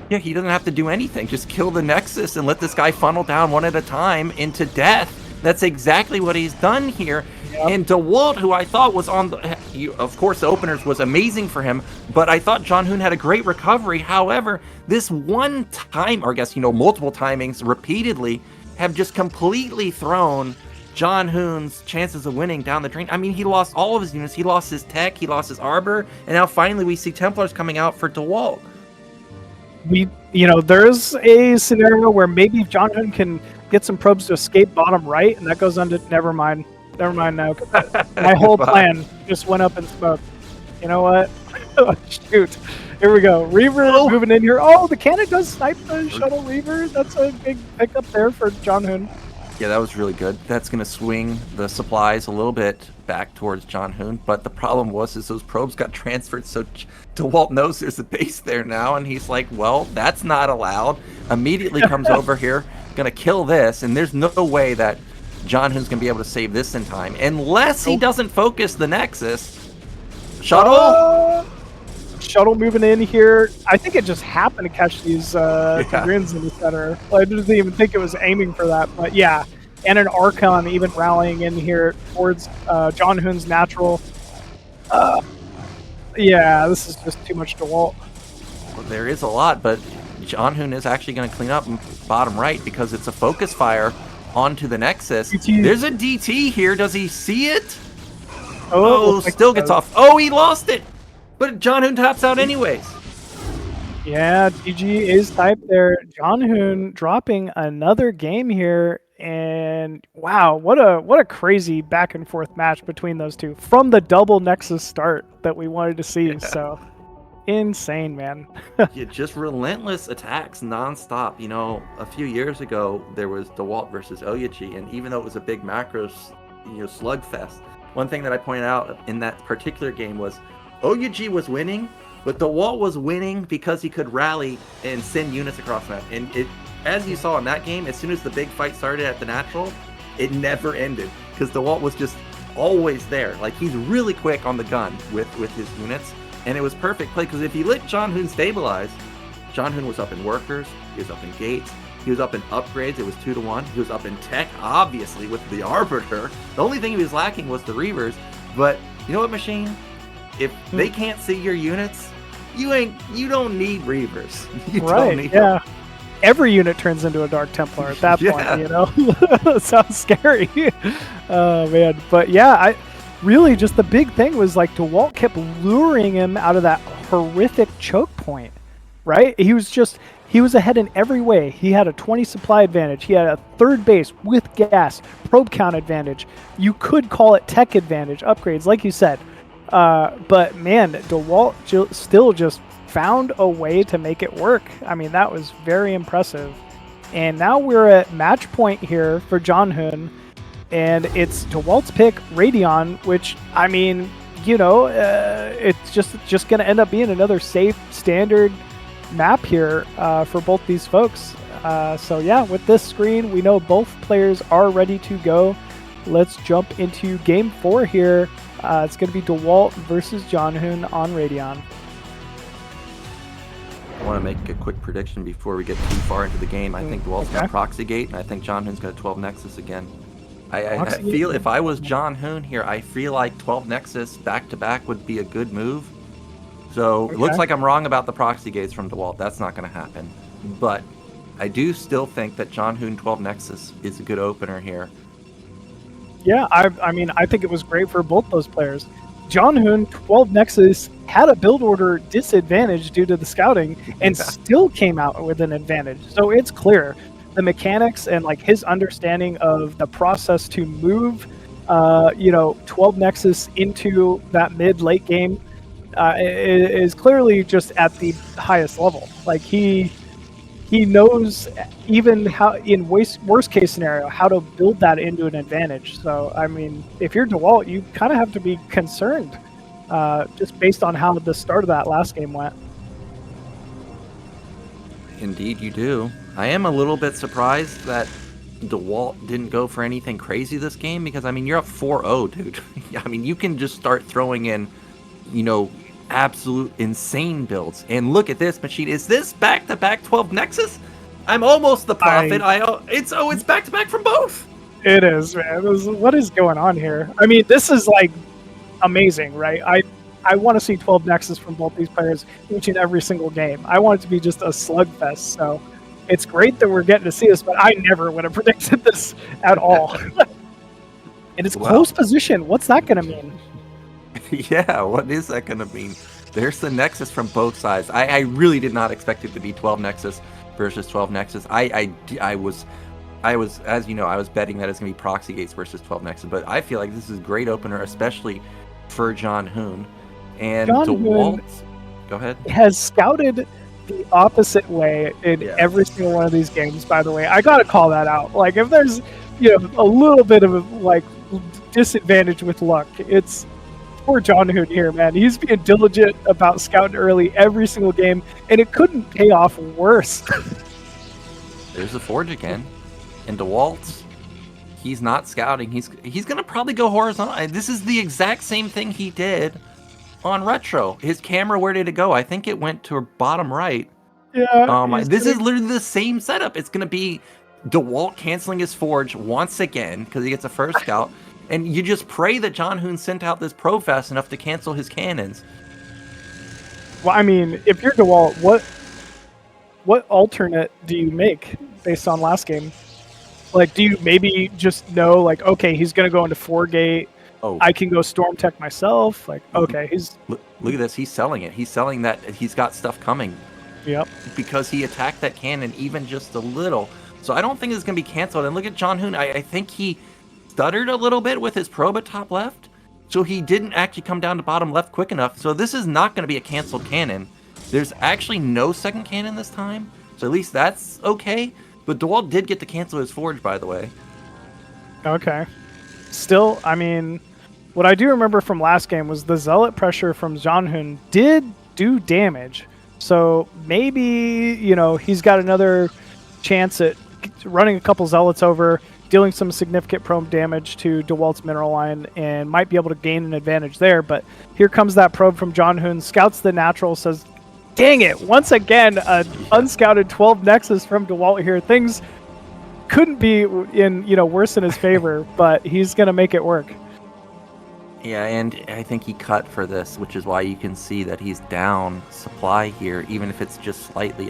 Yeah, he doesn't have to do anything. Just kill the Nexus and let this guy funnel down one at a time into death. That's exactly what he's done here. Yep. And Dewalt, who I thought was on the... Of course, the openers was amazing for him, but I thought Zhanhun had a great recovery. However, this one time, or I guess, multiple timings repeatedly, have just completely thrown Zhanhun's chances of winning down the drain. I mean, he lost all of his units. He lost his tech. He lost his Arbor. And now finally we see Templars coming out for Dewalt. There's a scenario where maybe Zhanhun can get some probes to escape bottom right, and that goes under... Never mind now. My whole plan just went up in smoke. You know what? Shoot. Here we go. Reaver moving in here. Oh, the cannon does snipe the shuttle Reaver. That's a big pickup there for Zhanhun. Yeah, that was really good. That's going to swing the supplies a little bit back towards Zhanhun, but the problem was those probes got transferred, so Dewalt knows there's a base there now, and he's like, well, that's not allowed. Immediately comes over here, going to kill this, and there's no way that Zhanhun's going to be able to save this in time, unless he doesn't focus the Nexus. Shuttle? Shuttle moving in here. I think it just happened to catch these Dragoons in the center. I didn't even think it was aiming for that, but yeah. And an Archon even rallying in here towards Zhanhun's natural. Yeah, this is just too much Dewalt. Well, there is a lot, but Zhanhun is actually going to clean up bottom right because it's a focus fire onto the Nexus. DT. There's a DT here. Does he see it? Oh, Still gets off. Oh, he lost it. But Zhanhun taps out anyways. Yeah, GG is type there. Zhanhun dropping another game here, and wow, what a crazy back and forth match between those two from the double Nexus start that we wanted to see. So insane, man. Yeah, just relentless attacks nonstop. You know, a few years ago there was Dewalt versus Oyachi, and even though it was a big macros, slugfest, one thing that I pointed out in that particular game was Oyachi was winning, but Dewalt was winning because he could rally and send units across the map. And it, as you saw in that game, as soon as the big fight started at the natural, it never ended because Dewalt was just always there. Like, he's really quick on the gun with his units, and it was perfect play because if he let Zhanhun stabilize, Zhanhun was up in workers, he was up in gates, he was up in upgrades, it was 2-1, he was up in tech, obviously, with the Arbiter. The only thing he was lacking was the Reavers, but you know what, Machine? If they can't see your units, you don't need Reavers. You don't need them. Every unit turns into a Dark Templar at that point, Sounds scary. Oh, man. But yeah, I really just the big thing was like Dewalt kept luring him out of that horrific choke point, right? He was ahead in every way. He had a 20 supply advantage. He had a third base with gas, probe count advantage. You could call it tech advantage, upgrades, like you said. But man, Dewalt still just found a way to make it work. I mean, that was very impressive. And now we're at match point here for Zhanhun, and it's Dewalt's pick, Radon, which, I mean, it's just going to end up being another safe, standard map here for both these folks. So yeah, with this screen, we know both players are ready to go. Let's jump into game 4 here. It's going to be Dewalt versus Zhanhun on Radon. I want to make a quick prediction before we get too far into the game. I think Dewalt's going to Proxy Gate, and I think Zhanhun's going to 12 Nexus again. I feel if I was Zhanhun here, I feel like 12 Nexus back-to-back would be a good move. So it looks like I'm wrong about the Proxy Gates from Dewalt. That's not going to happen. But I do still think that Zhanhun 12 Nexus is a good opener here. Yeah, I mean, I think it was great for both those players. Zhanhun, 12 Nexus, had a build order disadvantage due to the scouting and still came out with an advantage. So it's clear the mechanics and like his understanding of the process to move 12 Nexus into that mid-late game is clearly just at the highest level. Like he knows even how, in worst case scenario, how to build that into an advantage. So, I mean, if you're Dewalt, you kind of have to be concerned just based on how the start of that last game went. Indeed, you do. I am a little bit surprised that Dewalt didn't go for anything crazy this game because, I mean, you're up 4-0, dude. I mean, you can just start throwing in, absolute insane builds. And look at this, Machine. Is this back-to-back 12 Nexus? I'm almost the prophet. It's back-to-back from both. It is, man. What is going on here? I mean, this is like amazing, right? I want to see 12 Nexus from both these players each and every single game. I want it to be just a slugfest. So it's great that we're getting to see this, but I never would have predicted this at all. And it's close position. What's that going to mean? Yeah, what is that going to mean? There's the Nexus from both sides. I really did not expect it to be 12 Nexus versus 12 Nexus. I was, as you know, I was betting that it's going to be Proxy Gates versus 12 Nexus, but I feel like this is a great opener, especially for Zhanhun. And Dewalt, go ahead. Has scouted the opposite way in every single one of these games, by the way. I got to call that out. Like, if there's, a little bit of a, disadvantage with luck, it's poor Zhanhun here, man. He's being diligent about scouting early every single game, and it couldn't pay off worse. There's the Forge again. And Dewalt, he's not scouting. He's going to probably go horizontal. This is the exact same thing he did on Retro. His camera, where did it go? I think it went to bottom right. Yeah. This is literally the same setup. It's going to be Dewalt canceling his Forge once again because he gets a first scout. And you just pray that Zhanhun sent out this pro fast enough to cancel his cannons. Well, I mean, if you're Dewalt, what alternate do you make based on last game? Like, do you maybe just know, like, okay, he's going to go into 4-gate. Oh, I can go Storm Tech myself. Like, okay, he's... look at this. He's selling it. He's selling that he's got stuff coming. Yep. Because he attacked that cannon even just a little. So I don't think it's going to be canceled. And look at Zhanhun. I think he stuttered a little bit with his probe at top left. So he didn't actually come down to bottom left quick enough. So this is not going to be a canceled cannon. There's actually no second cannon this time. So at least that's okay. But Dewalt did get to cancel his forge, by the way. Okay. Still, I mean, what I do remember from last game was the Zealot pressure from Zhanhun did do damage. So maybe, you know, he's got another chance at running a couple Zealots over, dealing some significant probe damage to Dewalt's mineral line, and might be able to gain an advantage there. But here comes that probe from Zhanhun, scouts the natural, says, dang it, once again, an unscouted 12 Nexus from Dewalt here. Things couldn't be in, you know, worse in his favor, but he's going to make it work. Yeah, and I think he cut for this, which is why you can see that he's down supply here, even if it's just slightly.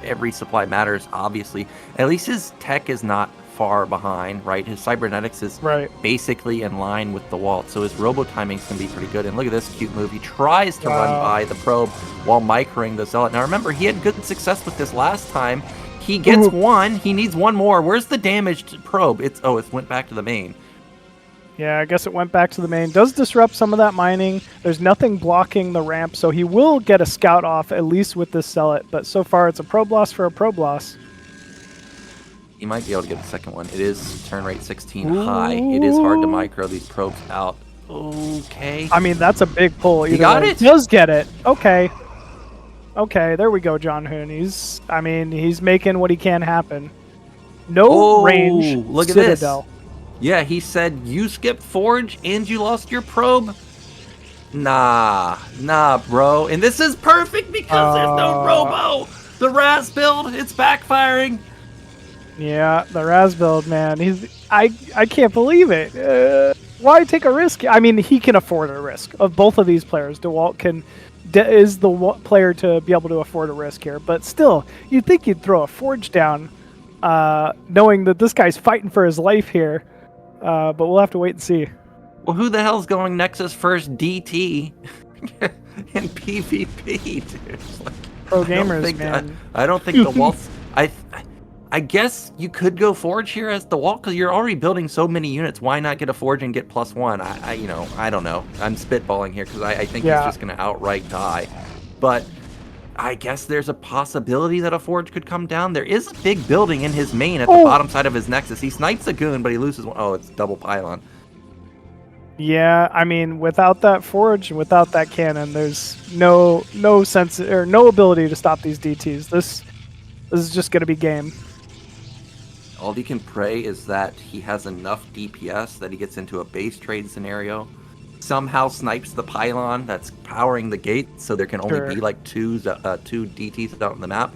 Every supply matters, obviously. At least his tech is not far behind, right? His cybernetics is basically in line with the Dewalt, so his robo timing's can be pretty good. And look at this cute move. He tries to run by the probe while microing the Zealot. Now remember, he had good success with this last time. He gets one. He needs one more. Where's the damaged probe? It went back to the main. Yeah, I guess it went back to the main. Does disrupt some of that mining. There's nothing blocking the ramp, so he will get a scout off, at least with this Zealot. But so far, it's a probe loss for a probe loss. He might be able to get the second one. It is turn rate 16 high. It is hard to micro these probes out. Okay. I mean, that's a big pull. He got it. He does get it. Okay. Okay, there we go, Zhanhun. He's making what he can happen. No range. Look at Citadel. this. Yeah, he said you skipped forge and you lost your probe. Nah, bro. And this is perfect because there's no robo. The Raz build, it's backfiring. Yeah, the Raz build, man. I can't believe it. Why take a risk? I mean, he can afford a risk. Of both of these players, Dewalt is the player to be able to afford a risk here. But still, you'd think you'd throw a forge down, knowing that this guy's fighting for his life here. But we'll have to wait and see. Well, who the hell's going Nexus first DT in PvP, dude? Like, Pro gamers, man. I don't think the Waltz... I guess you could go Forge here as the Walt, because you're already building so many units. Why not get a Forge and get +1? I don't know. I'm spitballing here, because I think he's just going to outright die. But I guess there's a possibility that a Forge could come down. There is a big building in his main at the bottom side of his Nexus. He snipes a goon, but he loses one. Oh, it's double pylon. Yeah, I mean, without that Forge, without that cannon, there's no sense or no ability to stop these DTs. This is just going to be game. All he can pray is that he has enough DPS that he gets into a base trade scenario, somehow snipes the pylon that's powering the gate, so there can only be like two DTs out on the map.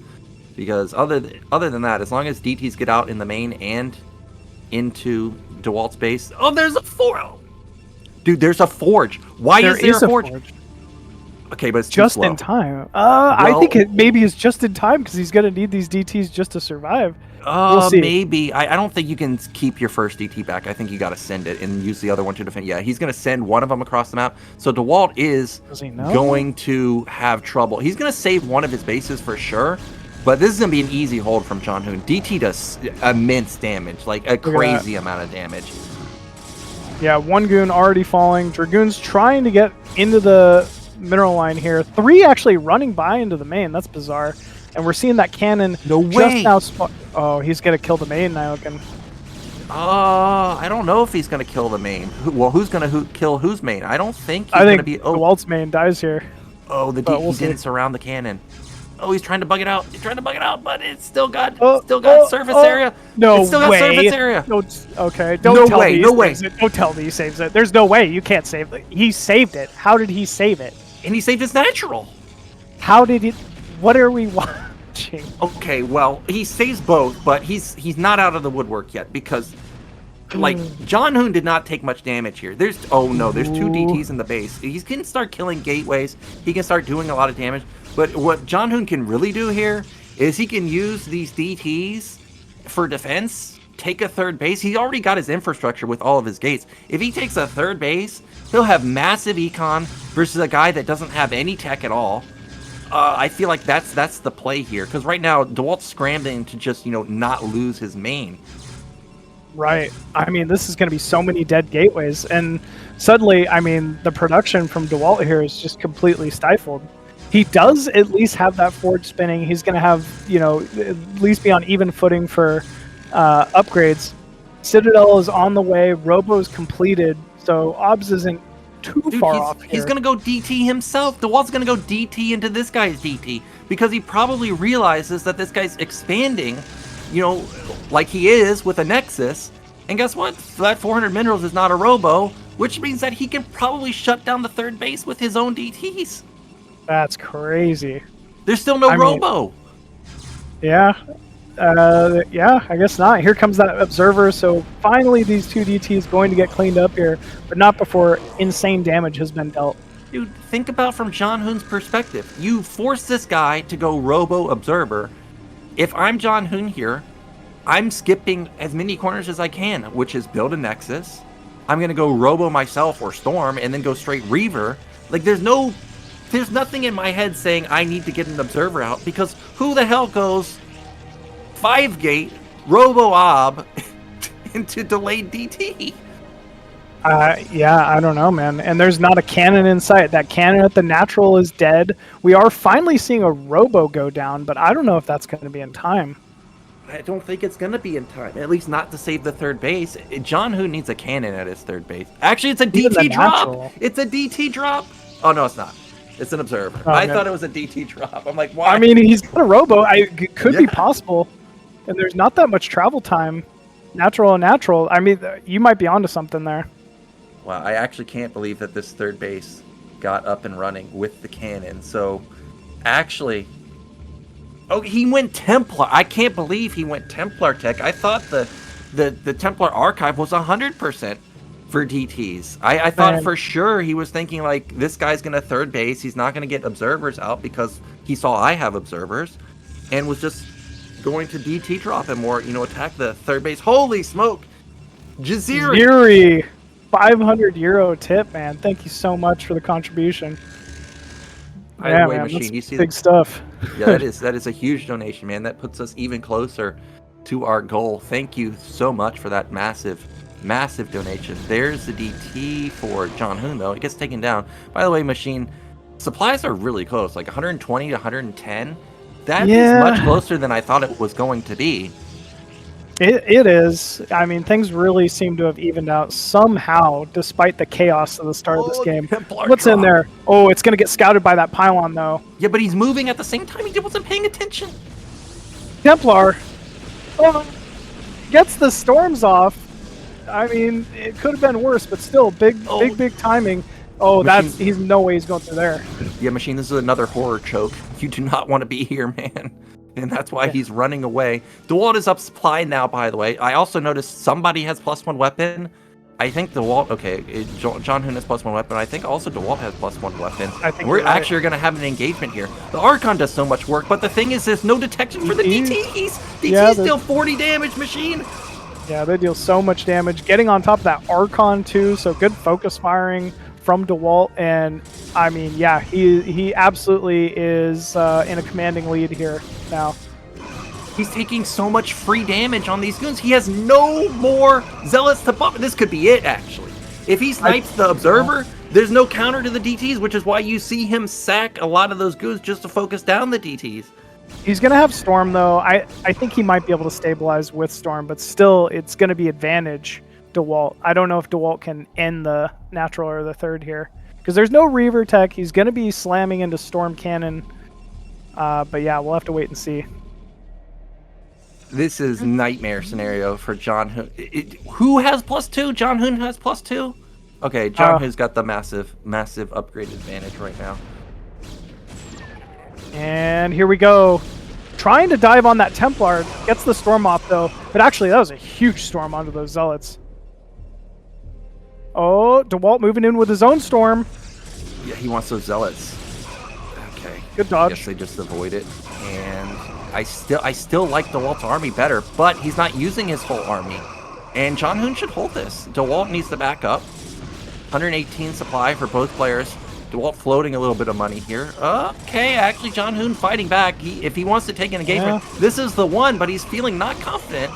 Because other than that, as long as DTs get out in the main and into Dewalt's base, there's a Forge. Dude, there's a Forge. Why is there a Forge? Okay, but it's just too slow. In time. I think it maybe is just in time because he's going to need these DTs just to survive. We'll see. Maybe. I don't think you can keep your first DT back. I think you got to send it and use the other one to defend. Yeah, he's going to send one of them across the map. So Dewalt is going to have trouble. He's going to save one of his bases for sure, but this is going to be an easy hold from Zhanhun. DT does immense damage, like a crazy amount of damage. Yeah, one goon already falling. Dragoon's trying to get into the mineral line here. 3 actually running by into the main. That's bizarre. And we're seeing that cannon just now. Oh, he's going to kill the main, Nyoken. I don't know if he's going to kill the main. Who's going to kill whose main? I don't think he's going to be... the Walt's main dies here. Oh, he didn't surround the cannon. Oh, he's trying to bug it out. He's trying to bug it out, but it's still got surface area. No it's still got surface area. Don't tell me he saves it. There's no way. You can't save it. He saved it. How did he save it? And he saved his natural. How did he... What are we watching? Okay, well, he saves both, but he's not out of the woodwork yet because, like, Zhanhun did not take much damage here. There's 2 DTs in the base. He can start killing gateways. He can start doing a lot of damage. But what Zhanhun can really do here is he can use these DTs for defense take a third base, he already got his infrastructure with all of his gates. If he takes a third base, he'll have massive econ versus a guy that doesn't have any tech at all. I feel like that's the play here, because right now Dewalt's scrambling to just not lose his main. Right. I mean, this is going to be so many dead gateways, and suddenly, I mean, the production from Dewalt here is just completely stifled. He does at least have that forge spinning. He's going to have, at least be on even footing for upgrades. Citadel is on the way. Robo's completed, so Obs isn't too far off here. He's going to go DT himself. Dewalt's going to go DT into this guy's DT because he probably realizes that this guy's expanding, like he is with a Nexus. And guess what? That 400 minerals is not a Robo, which means that he can probably shut down the third base with his own DTs. That's crazy. There's still no Robo. Yeah. Yeah, I guess not. Here comes that Observer, so finally these two DTs going to get cleaned up here, but not before insane damage has been dealt. Dude, think about from Zhanhun's perspective. You force this guy to go Robo Observer. If I'm Zhanhun here, I'm skipping as many corners as I can, which is build a Nexus. I'm going to go Robo myself or Storm and then go straight Reaver. Like, there's nothing in my head saying I need to get an Observer out, because who the hell goes 5-gate Robo Ob into delayed DT? Yeah, I don't know, man. And there's not a cannon in sight. That cannon at the natural is dead. We are finally seeing a Robo go down, but I don't know if that's going to be in time. I don't think it's going to be in time. At least not to save the third base. Zhanhun needs a cannon at his third base. Actually, it's a DT drop. It's a DT drop. Oh, no, it's not. It's an Observer. I thought it was a DT drop. I'm like, why? I mean, he's got a Robo. It could be possible. And there's not that much travel time. Natural and natural. I mean, you might be onto something there. Wow, I actually can't believe that this third base got up and running with the cannon. So, actually... Oh, he went Templar. I can't believe he went Templar tech. I thought the Templar archive was 100% for DTs. I thought for sure he was thinking, like, this guy's going to third base. He's not going to get Observers out because he saw I have Observers. And was just going to DT drop him or, attack the third base. Holy smoke! ZZZero! 500 euro tip, man. Thank you so much for the contribution. Yeah, man, Machine, you see big stuff. Yeah, that is a huge donation, man. That puts us even closer to our goal. Thank you so much for that massive donation. There's the DT for Zhanhun, though. It gets taken down. By the way, Machine, supplies are really close, like 120 to 110. That is much closer than I thought it was going to be. It is. I mean, things really seem to have evened out somehow, despite the chaos of the start of this game. What's in there? Oh, it's going to get scouted by that pylon, though. Yeah, but he's moving at the same time. He wasn't paying attention. Templar gets the storms off. I mean, it could have been worse, but still, big timing. Oh, Machine, he's no way he's going through there. Yeah, Machine, this is another horror choke. You do not want to be here, man. And that's why he's running away. Dewalt is up supply now, by the way. I also noticed somebody has +1 weapon. I think Dewalt, okay, Zhanhun has +1 weapon. I think also Dewalt has +1 weapon. I think we're actually going to have an engagement here. The Archon does so much work, but the thing is there's no detection for the DTs. DTs deal 40 damage, Machine. Yeah, they deal so much damage. Getting on top of that Archon, too, so good focus firing from Dewalt, and I mean, yeah, he absolutely is in a commanding lead here now. He's taking so much free damage on these goons. He has no more zealots to buff. This could be it, actually. If he snipes the Observer, there's no counter to the DTs, which is why you see him sack a lot of those goons just to focus down the DTs. He's going to have Storm, though. I think he might be able to stabilize with Storm, but still, it's going to be advantage Dewalt. I don't know if Dewalt can end the natural or the third here, because there's no Reaver tech. He's going to be slamming into Storm Cannon, but yeah, we'll have to wait and see. This is nightmare scenario for Zhanhun. Who has +2? Zhanhun has +2? Okay, Zhanhun's got the massive upgrade advantage right now. And here we go. Trying to dive on that Templar. Gets the Storm off, though. But actually, that was a huge Storm onto those Zealots. Oh, Dewalt moving in with his own Storm. Yeah, he wants those Zealots. Okay. Good dodge. I guess they just avoid it. And I still like Dewalt's army better, but he's not using his whole army. And Zhanhun should hold this. Dewalt needs to back up. 118 supply for both players. Dewalt floating a little bit of money here. Okay, actually Zhanhun fighting back. If he wants to take an engagement, this is the one, but he's feeling not confident.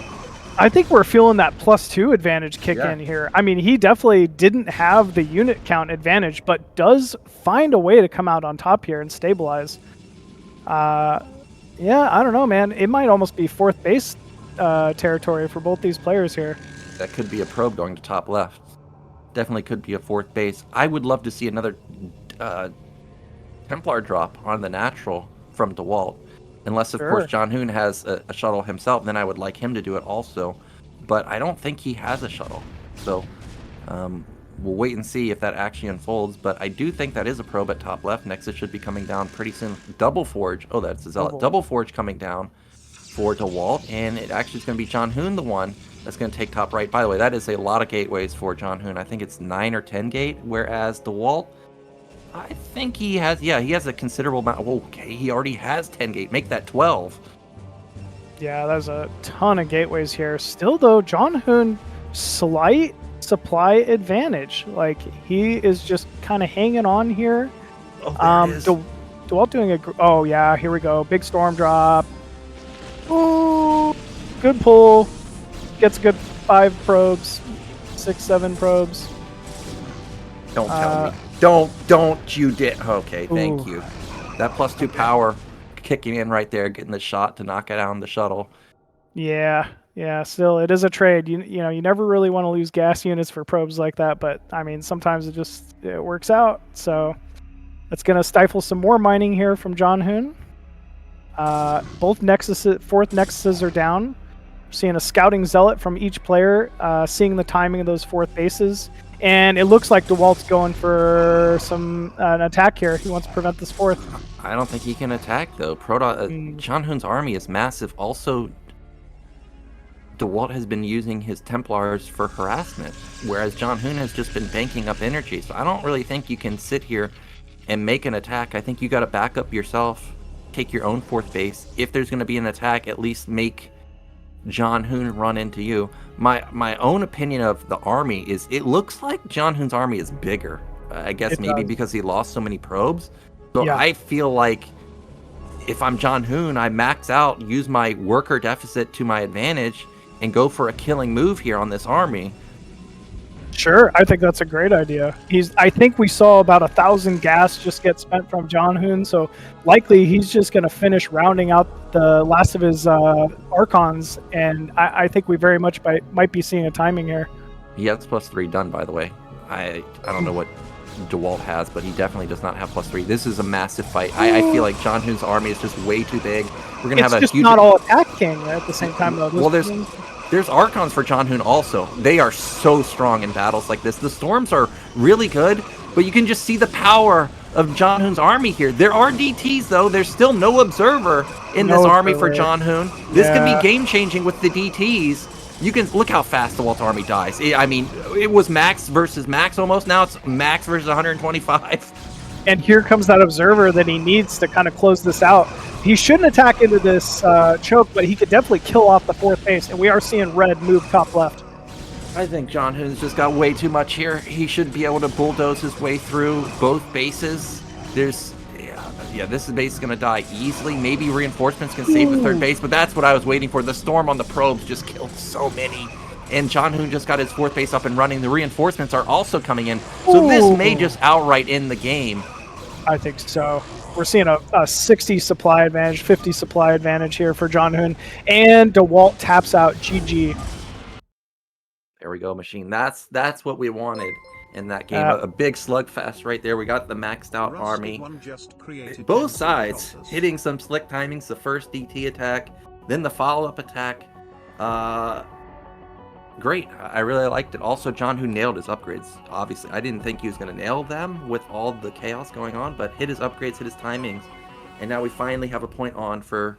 I think we're feeling that +2 advantage kick in here. I mean, he definitely didn't have the unit count advantage, but does find a way to come out on top here and stabilize. Yeah, I don't know, man. It might almost be 4th base territory for both these players here. That could be a probe going to top left. Definitely could be a 4th base. I would love to see another Templar drop on the natural from Dewalt. Unless, of course, Zhanhun has a shuttle himself, then I would like him to do it also. But I don't think he has a shuttle. So we'll wait and see if that actually unfolds. But I do think that is a probe at top left. Nexus should be coming down pretty soon. Double Forge. Oh, that's a Zealot. Double Forge coming down for Dewalt. And it actually is going to be Zhanhun the one that's going to take top right. By the way, that is a lot of gateways for Zhanhun. I think it's 9 or 10 gate, whereas Dewalt, I think he has, he has a considerable amount. Okay, he already has 10 gate. Make that 12. Yeah, there's a ton of gateways here. Still, though, Zhanhun, slight supply advantage. Like, he is just kind of hanging on here. Dewalt doing a... Oh, yeah, here we go. Big storm drop. Ooh, good pull. Gets a good 5 probes. 6, 7 probes. Don't tell me. Don't you did. Okay, thank you. That +2 power kicking in right there, getting the shot to knock it down the shuttle. Yeah, still, it is a trade. You know, you never really want to lose gas units for probes like that, but, I mean, sometimes it works out. So, it's going to stifle some more mining here from Zhanhun. Both nexuses, 4th nexuses are down. Seeing a scouting zealot from each player, seeing the timing of those 4th bases. And it looks like Dewalt's going for an attack here. He wants to prevent this 4th. I don't think he can attack, though. Zhanhun's army is massive. Also, Dewalt has been using his Templars for harassment, whereas Zhanhun has just been banking up energy. So I don't really think you can sit here and make an attack. I think you got to back up yourself, take your own 4th base. If there's going to be an attack, at least make Zhanhun run into you. My own opinion of the army is it looks like Zhanhun's army is bigger. I guess maybe because he lost so many probes. So I feel like if I'm Zhanhun, I max out, use my worker deficit to my advantage, and go for a killing move here on this army. Sure, I think that's a great idea. I think we saw about 1,000 gas just get spent from Zhanhun, so likely he's just going to finish rounding out the last of his Archons, and I think we very much might be seeing a timing here. He has +3 done, by the way. I don't know what Dewalt has, but he definitely does not have +3. This is a massive fight. I feel like Zhanhun's army is just way too big. We're going to have a huge... It's just not all attack king at the same time, though. Well, there's Archons for Zhanhun also. They are so strong in battles like this. The storms are really good, but you can just see the power of Zhanhun's army here. There are DTs, though. There's still no observer in this army for Zhanhun. This could be game-changing with the DTs. You can look how fast Dewalt's army dies. I mean, it was max versus max almost. Now it's max versus 125. And here comes that observer that he needs to kind of close this out. He shouldn't attack into this choke, but he could definitely kill off the 4th base. And we are seeing red move top left. I think Zhanhun's just got way too much here. He should be able to bulldoze his way through both bases. This base is going to die easily. Maybe reinforcements can save the 3rd base, but that's what I was waiting for. The storm on the probes just killed so many. And Zhanhun just got his 4th base up and running. The reinforcements are also coming in. So this may just outright end the game. I think so. We're seeing a 60 supply advantage, 50 supply advantage here for Zhanhun. And Dewalt taps out GG. There we go, Machine. That's what we wanted in that game. A big slugfest right there. We got the maxed out army. Both sides hitting some slick timings. The first DT attack, then the follow-up attack. Great. I really liked it. Also, Zhanhun nailed his upgrades, obviously. I didn't think he was going to nail them with all the chaos going on, but hit his upgrades, hit his timings. And now we finally have a point on for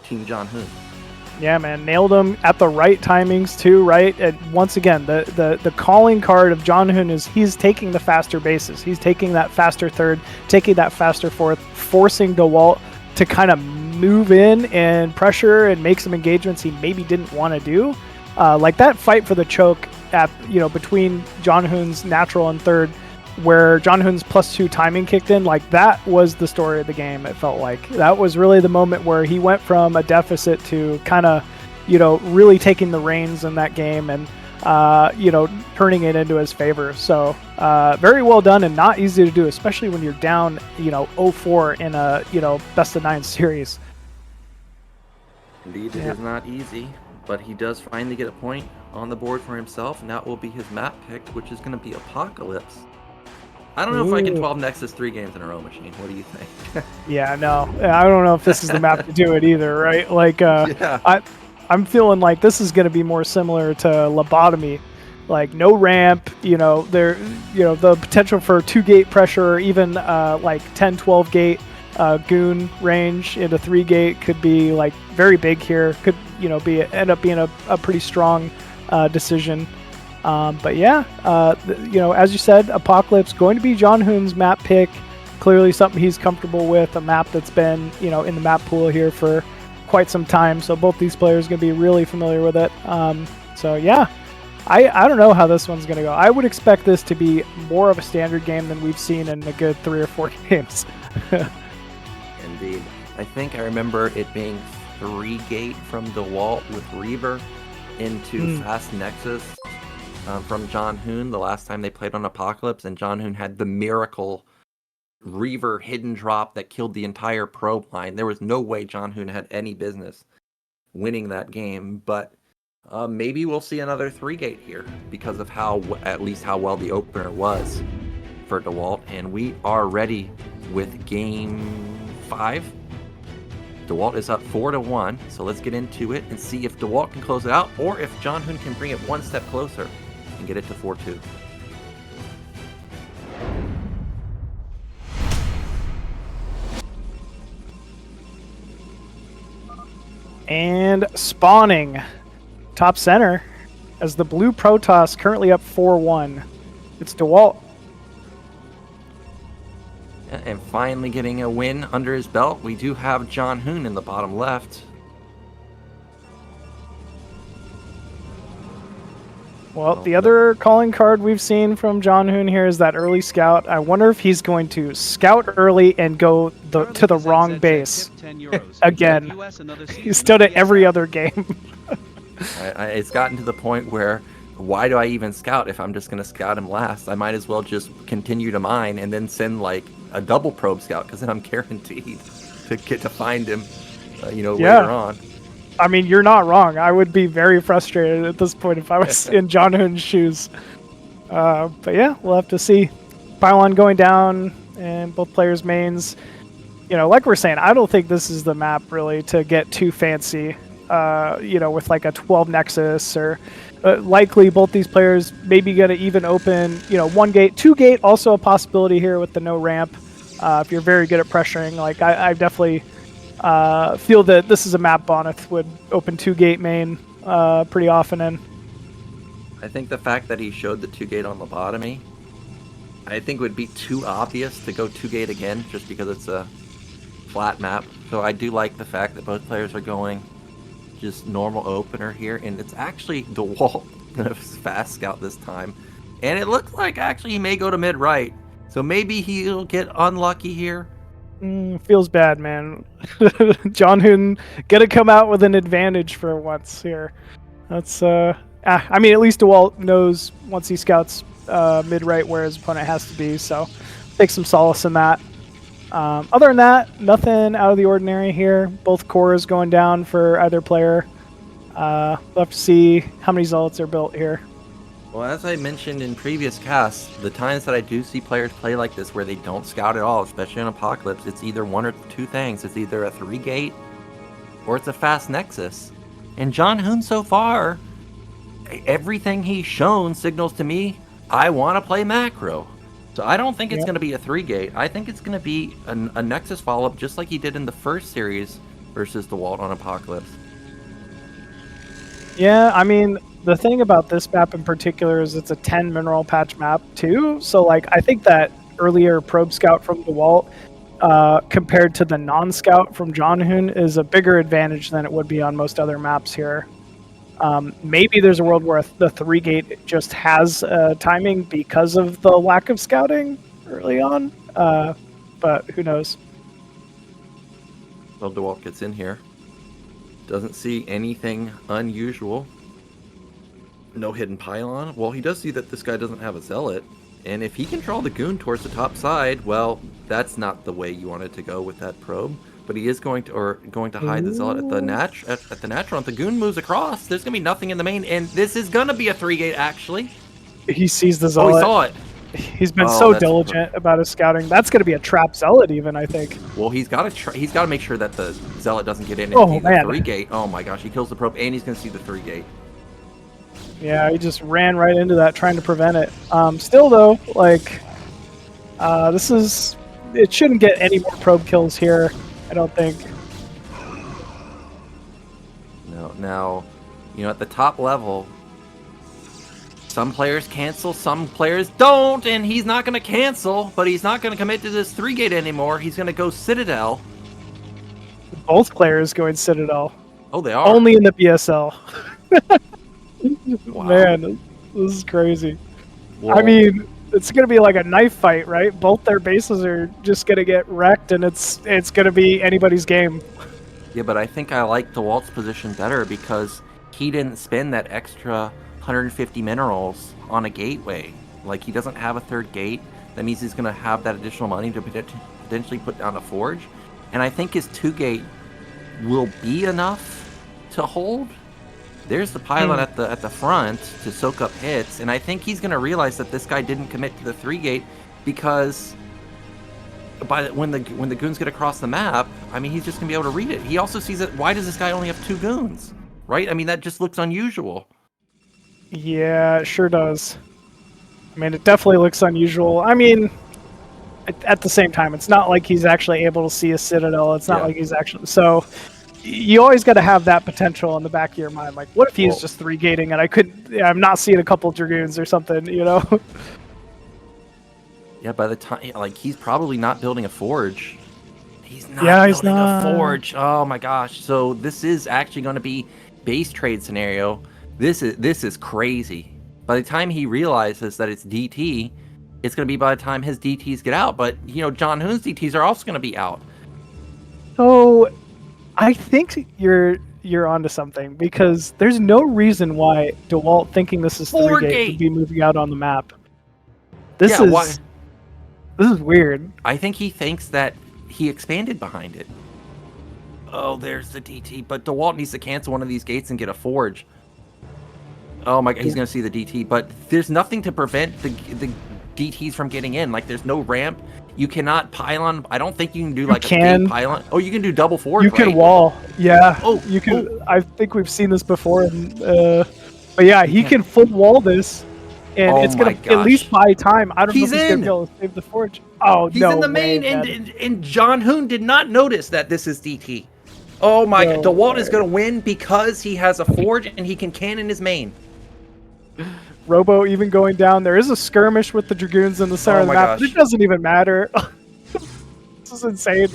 Team Zhanhun. Yeah, man. Nailed them at the right timings, too, right? And once again, the calling card of Zhanhun is he's taking the faster bases. He's taking that faster 3rd, taking that faster 4th, forcing Dewalt to kind of move in and pressure and make some engagements he maybe didn't want to do. Like that fight for the choke at between Zhanhun's natural and third, where Zhanhun's +2 timing kicked in, like that was the story of the game. It felt like that was really the moment where he went from a deficit to kind of really taking the reins in that game and turning it into his favor. So very well done and not easy to do, especially when you're down 0-4 in a best of 9 series. Indeed, it is not easy, but he does finally get a point on the board for himself, and that will be his map pick, which is going to be Apocalypse. I don't know if I can 12 Nexus 3 games in a row, Machine. What do you think? Yeah, no, I don't know if this is the map to do it either, right? Like, I'm feeling like this is going to be more similar to Labotomy, like no ramp, the potential for 2-gate pressure, or even like 10-12 gate goon range into 3-gate could be like very big here. Could end up being a pretty strong decision. But yeah, as you said, Apocalypse going to be Zhanhun's map pick. Clearly something he's comfortable with, a map that's been in the map pool here for quite some time, so both these players are going to be really familiar with it. So yeah, I don't know how this one's going to go. I would expect this to be more of a standard game than we've seen in a good 3 or 4 games. Indeed. I think I remember it being 3-gate from Dewalt with Reaver into Fast Nexus from Zhanhun the last time they played on Apocalypse, and Zhanhun had the miracle Reaver hidden drop that killed the entire probe line. There was no way Zhanhun had any business winning that game, but maybe we'll see another 3-gate here because of at least how well the opener was for Dewalt. And we are ready with game 5. Dewalt is up 4-1, so let's get into it and see if Dewalt can close it out or if Zhanhun can bring it one step closer and get it to 4-2. And spawning top center as the blue Protoss currently up 4-1. It's Dewalt. And finally getting a win under his belt, we do have Zhanhun in the bottom left. Well, the other calling card we've seen from Zhanhun here is that early scout. I wonder if he's going to scout early and go to the wrong base again. He's done it every other game. It's gotten to the point where, why do I even scout if I'm just going to scout him last? I might as well just continue to mine and then send like a double probe scout, because then I'm guaranteed to get to find him, later on. I mean, you're not wrong. I would be very frustrated at this point if I was in Zhanhun's shoes. But yeah, we'll have to see. Pylon going down and both players' mains. Like we're saying, I don't think this is the map really to get too fancy, with like a 12 Nexus or likely both these players maybe going to even open, 1-gate, 2-gate, also a possibility here with the no ramp. If you're very good at pressuring, like I definitely feel that this is a map Boneth would open 2-gate main pretty often in. I think the fact that he showed the 2-gate on Labotomy, I think would be too obvious to go 2-gate again just because it's a flat map. So I do like the fact that both players are going just normal opener here, and it's actually Dewalt gonna fast scout this time. And it looks like actually he may go to mid-right. So maybe he'll get unlucky here. Feels bad, man. Zhanhun gonna come out with an advantage for once here. That's I mean, at least Dewalt knows once he scouts mid-right where his opponent has to be, so take some solace in that. Other than that, nothing out of the ordinary here. Both cores going down for either player. We'll have to see how many zealots are built here. Well, as I mentioned in previous casts, the times that I do see players play like this where they don't scout at all, especially in Apocalypse, it's either one or two things. It's either a 3-gate or it's a fast Nexus. And Zhanhun so far, everything he's shown signals to me, I want to play macro. So I don't think it's going to be a 3-gate. I think it's going to be a Nexus follow-up just like he did in the first series versus Dewalt on Apocalypse. Yeah, I mean, the thing about this map in particular is it's a 10 mineral patch map too. So like I think that earlier probe scout from Dewalt compared to the non-scout from Zhanhun is a bigger advantage than it would be on most other maps here. Maybe there's a world where the 3-gate just has timing because of the lack of scouting early on, but who knows? Well, Dewalt gets in here. Doesn't see anything unusual. No hidden pylon. Well, he does see that this guy doesn't have a zealot. And if he can draw the goon towards the top side, well, that's not the way you want it to go with that probe. But he is going to hide the zealot at the natural. If the goon moves across, there's gonna be nothing in the main, and this is gonna be a 3-gate actually. He sees the zealot. Oh, he saw it. He's been so diligent about his scouting. That's going to be a trap zealot, even, I think. Well, he's got to make sure that the zealot doesn't get in and see the 3-gate. Oh my gosh, he kills the probe, and he's going to see the 3-gate. Yeah, he just ran right into that, trying to prevent it. Still, though, like, it shouldn't get any more probe kills here, I don't think. No, now, at the top level, some players cancel, some players don't, and he's not going to cancel, but he's not going to commit to this 3-gate anymore. He's going to go Citadel. Both players going Citadel. Oh, they are? Only in the BSL. Wow. Man, this is crazy. Whoa. I mean, it's going to be like a knife fight, right? Both their bases are just going to get wrecked, and it's going to be anybody's game. Yeah, but I think I like Dewalt's position better because he didn't spend that extra 150 minerals on a gateway. Like, he doesn't have a 3rd gate. That means he's going to have that additional money to potentially put down a forge. And I think his 2-gate will be enough to hold. There's the pylon at the front to soak up hits, and I think he's going to realize that this guy didn't commit to the 3-gate because when the goons get across the map, I mean, he's just going to be able to read it. He also sees that, why does this guy only have 2 goons? Right? I mean, that just looks unusual. Yeah, it sure does. I mean, it definitely looks unusual. I mean, at the same time, it's not like he's actually able to see a Citadel. It's not like he's actually... So, you always got to have that potential in the back of your mind. Like, what if he's just 3-gating and I'm not seeing a couple Dragoons or something, Yeah, by the time... Like, he's probably not building a forge. He's not building a forge. Oh, my gosh. So, this is actually going to be base trade scenario. This is crazy. By the time he realizes that it's DT, it's going to be by the time his DTs get out. But, Zhanhun's DTs are also going to be out. So, I think you're onto something, because there's no reason why Dewalt, thinking this is 3-gate, would be moving out on the map. This is weird. I think he thinks that he expanded behind it. Oh, there's the DT. But Dewalt needs to cancel one of these gates and get a forge. Oh my god, he's going to see the DT, but there's nothing to prevent the DTs from getting in. Like, there's no ramp. You cannot pylon. I don't think you can do a big pylon. Oh, you can do double forge. You can wall. Yeah. Oh, you can. Oh. I think we've seen this before. But yeah, he can full wall this, and it's going to at least buy time. I don't know if he's going to be able to save the forge. Oh, he's in the main, and Zhanhun did not notice that this is DT. Oh my god, Dewalt is going to win because he has a forge and he can cannon his main. Robo even going down. There is a skirmish with the Dragoons in the center of the map. It doesn't even matter. This is insane.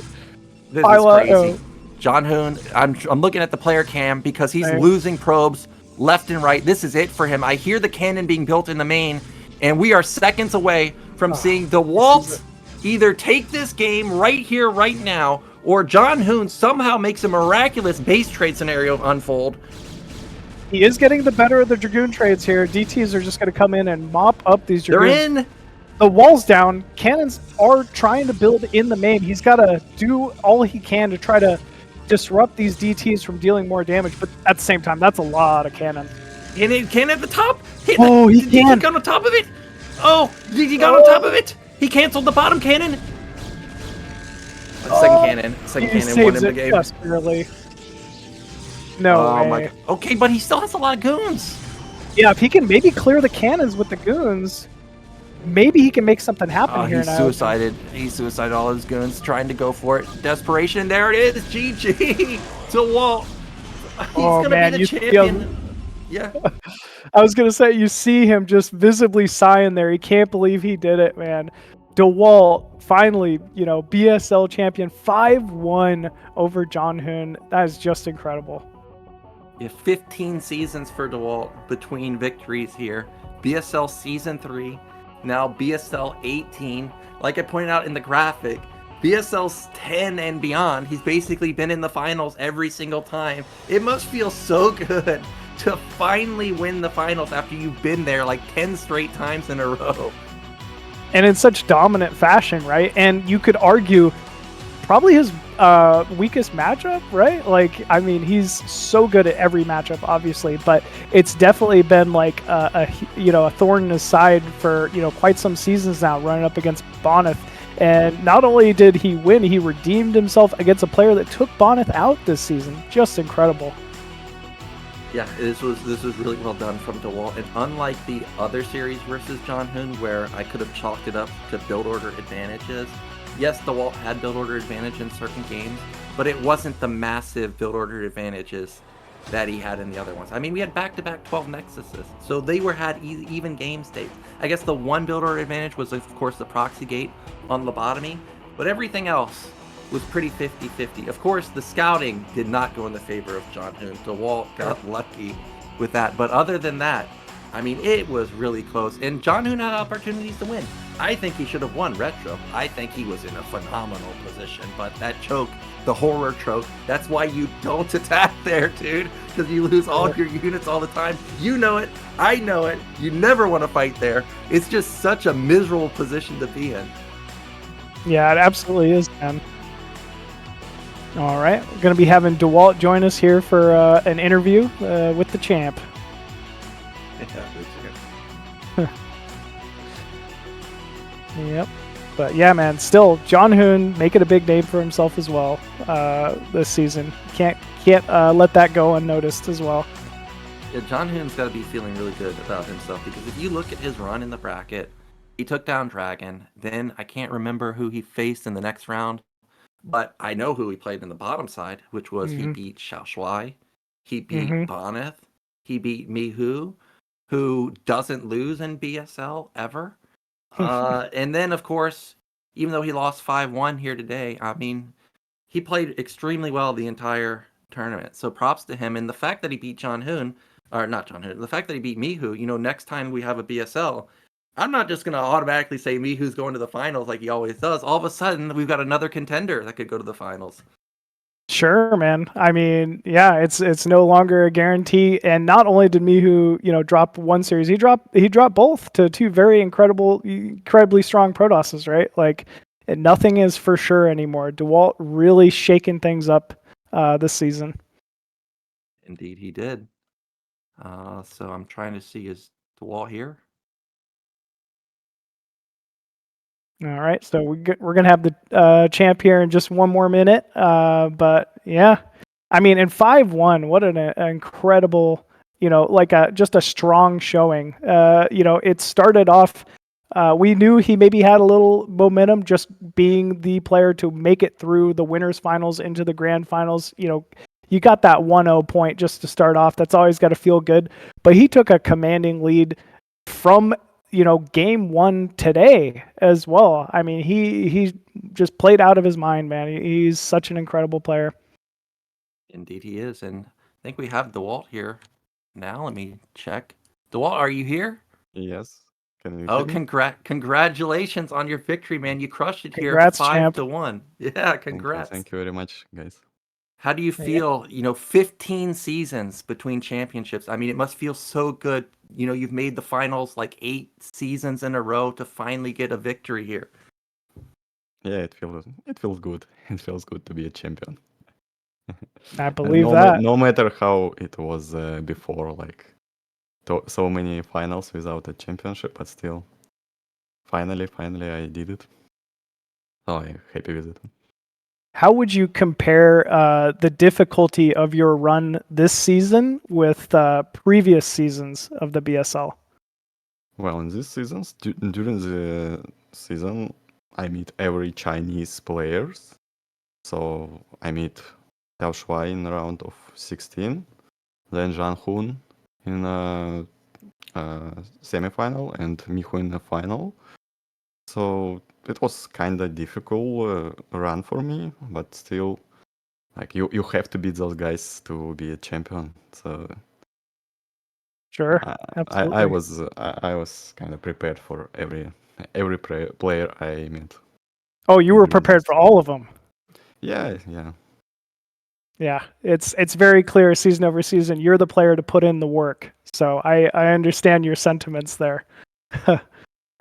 This is crazy. Zhanhun, I'm looking at the player cam because he's losing probes left and right. This is it for him. I hear the cannon being built in the main, and we are seconds away from seeing Dewalt either take this game right here, right now, or Zhanhun somehow makes a miraculous base trade scenario unfold. He is getting the better of the Dragoon trades here. DTs are just going to come in and mop up these Dragoons. They're in. The wall's down. Cannons are trying to build in the main. He's got to do all he can to try to disrupt these DTs from dealing more damage. But at the same time, that's a lot of cannon. And it can at the top. He can. He got on top of it. Oh, he got on top of it. He canceled the bottom cannon. Second cannon won him the game. Just barely. No way. My God. Okay, but he still has a lot of goons. Yeah, if he can maybe clear the cannons with the goons, maybe he can make something happen here now. He suicided all his goons trying to go for it. Desperation. There it is. GG. To Walt. He's going to be the champion. Yeah. I was going to say, you see him just visibly sighing there. He can't believe he did it, man. Dewalt finally, BSL champion 5-1 over Zhanhun. That is just incredible. Yeah, 15 seasons for Dewalt between victories here. BSL Season 3, now BSL 18. Like I pointed out in the graphic, BSL 10 and beyond, he's basically been in the finals every single time. It must feel so good to finally win the finals after you've been there like 10 straight times in a row. And in such dominant fashion, right? And you could argue probably his weakest matchup, right? Like, I mean, he's so good at every matchup, obviously, but it's definitely been like a thorn in his side for quite some seasons now, running up against Boneth. And not only did he win, he redeemed himself against a player that took Boneth out this season. Just incredible. Yeah, this was really well done from Dewalt, and unlike the other series versus Zhanhun, where I could have chalked it up to build order advantages. Yes, Dewalt had build order advantage in certain games, but it wasn't the massive build order advantages that he had in the other ones. I mean, we had back-to-back 12 Nexuses, so they had even game state. I guess the one build order advantage was, of course, the proxy gate on Labotomy, but everything else was pretty 50-50. Of course, the scouting did not go in the favor of Zhanhun. Dewalt got lucky with that, but other than that, I mean, it was really close, and Zhanhun had opportunities to win. I think he should have won Retro. I think he was in a phenomenal position, but that choke, the horror choke, that's why you don't attack there, dude, because you lose all your units all the time. You know it. I know it. You never want to fight there. It's just such a miserable position to be in. Yeah, it absolutely is, man. All right, we're going to be having Dewalt join us here for an interview with the champ. Yep. But yeah, man, still, Zhanhun making a big name for himself as well this season. Can't let that go unnoticed as well. Yeah, Zhanhun's got to be feeling really good about himself, because if you look at his run in the bracket, he took down Dragon. Then I can't remember who he faced in the next round, but I know who he played in the bottom side, which was he beat Xiaoshuai, he beat Boneth, he beat Mihu, who doesn't lose in BSL ever. And then, of course, even though he lost 5-1 here today, I mean, he played extremely well the entire tournament. So props to him. And the fact that he beat Zhanhun, or not Zhanhun, the fact that he beat Mihu, next time we have a BSL, I'm not just going to automatically say Mihu's going to the finals like he always does. All of a sudden, we've got another contender that could go to the finals. Sure, man. I mean, yeah, it's no longer a guarantee. And not only did Mihu, drop one series, he dropped both to two very incredibly strong Protosses, right? Like, nothing is for sure anymore. Dewalt really shaking things up this season. Indeed, he did. So I'm trying to see, is Dewalt here? All right, so we're gonna have the champ here in just one more minute. But yeah, I mean, in 5-1, what an incredible, just a strong showing. It started off. We knew he maybe had a little momentum, just being the player to make it through the winners finals into the grand finals. You got that 1-0 point just to start off. That's always got to feel good. But he took a commanding lead from game one today as well. I mean, he just played out of his mind, man. He's such an incredible player. Indeed, he is. And I think we have Dewalt here now. Let me check. Dewalt, are you here? Yes. Can you Oh, hear me? congratulations on your victory, man. You crushed it here, Congrats, 5-1. Yeah, Thank you. congrats. Thank you very much, guys. How do you feel, 15 seasons between championships? I mean, it must feel so good. You've made the finals like 8 seasons in a row to finally get a victory here. Yeah, it feels good. It feels good to be a champion. I believe that. No matter how it was before, like so many finals without a championship, but still, finally I did it. So I'm happy with it. How would you compare the difficulty of your run this season with previous seasons of the BSL? Well, in this season, during the season, I meet every Chinese players. So I meet Xiao Shuai in round of 16, then Zhanhun in a semi-final and Mihu in the final. So it was kind of difficult run for me, but still, like you have to beat those guys to be a champion. So Sure, I absolutely. I was kind of prepared for every player I met. Oh, you were during prepared this. for all of them. Yeah. Yeah, it's very clear season over season. You're the player to put in the work. So I understand your sentiments there.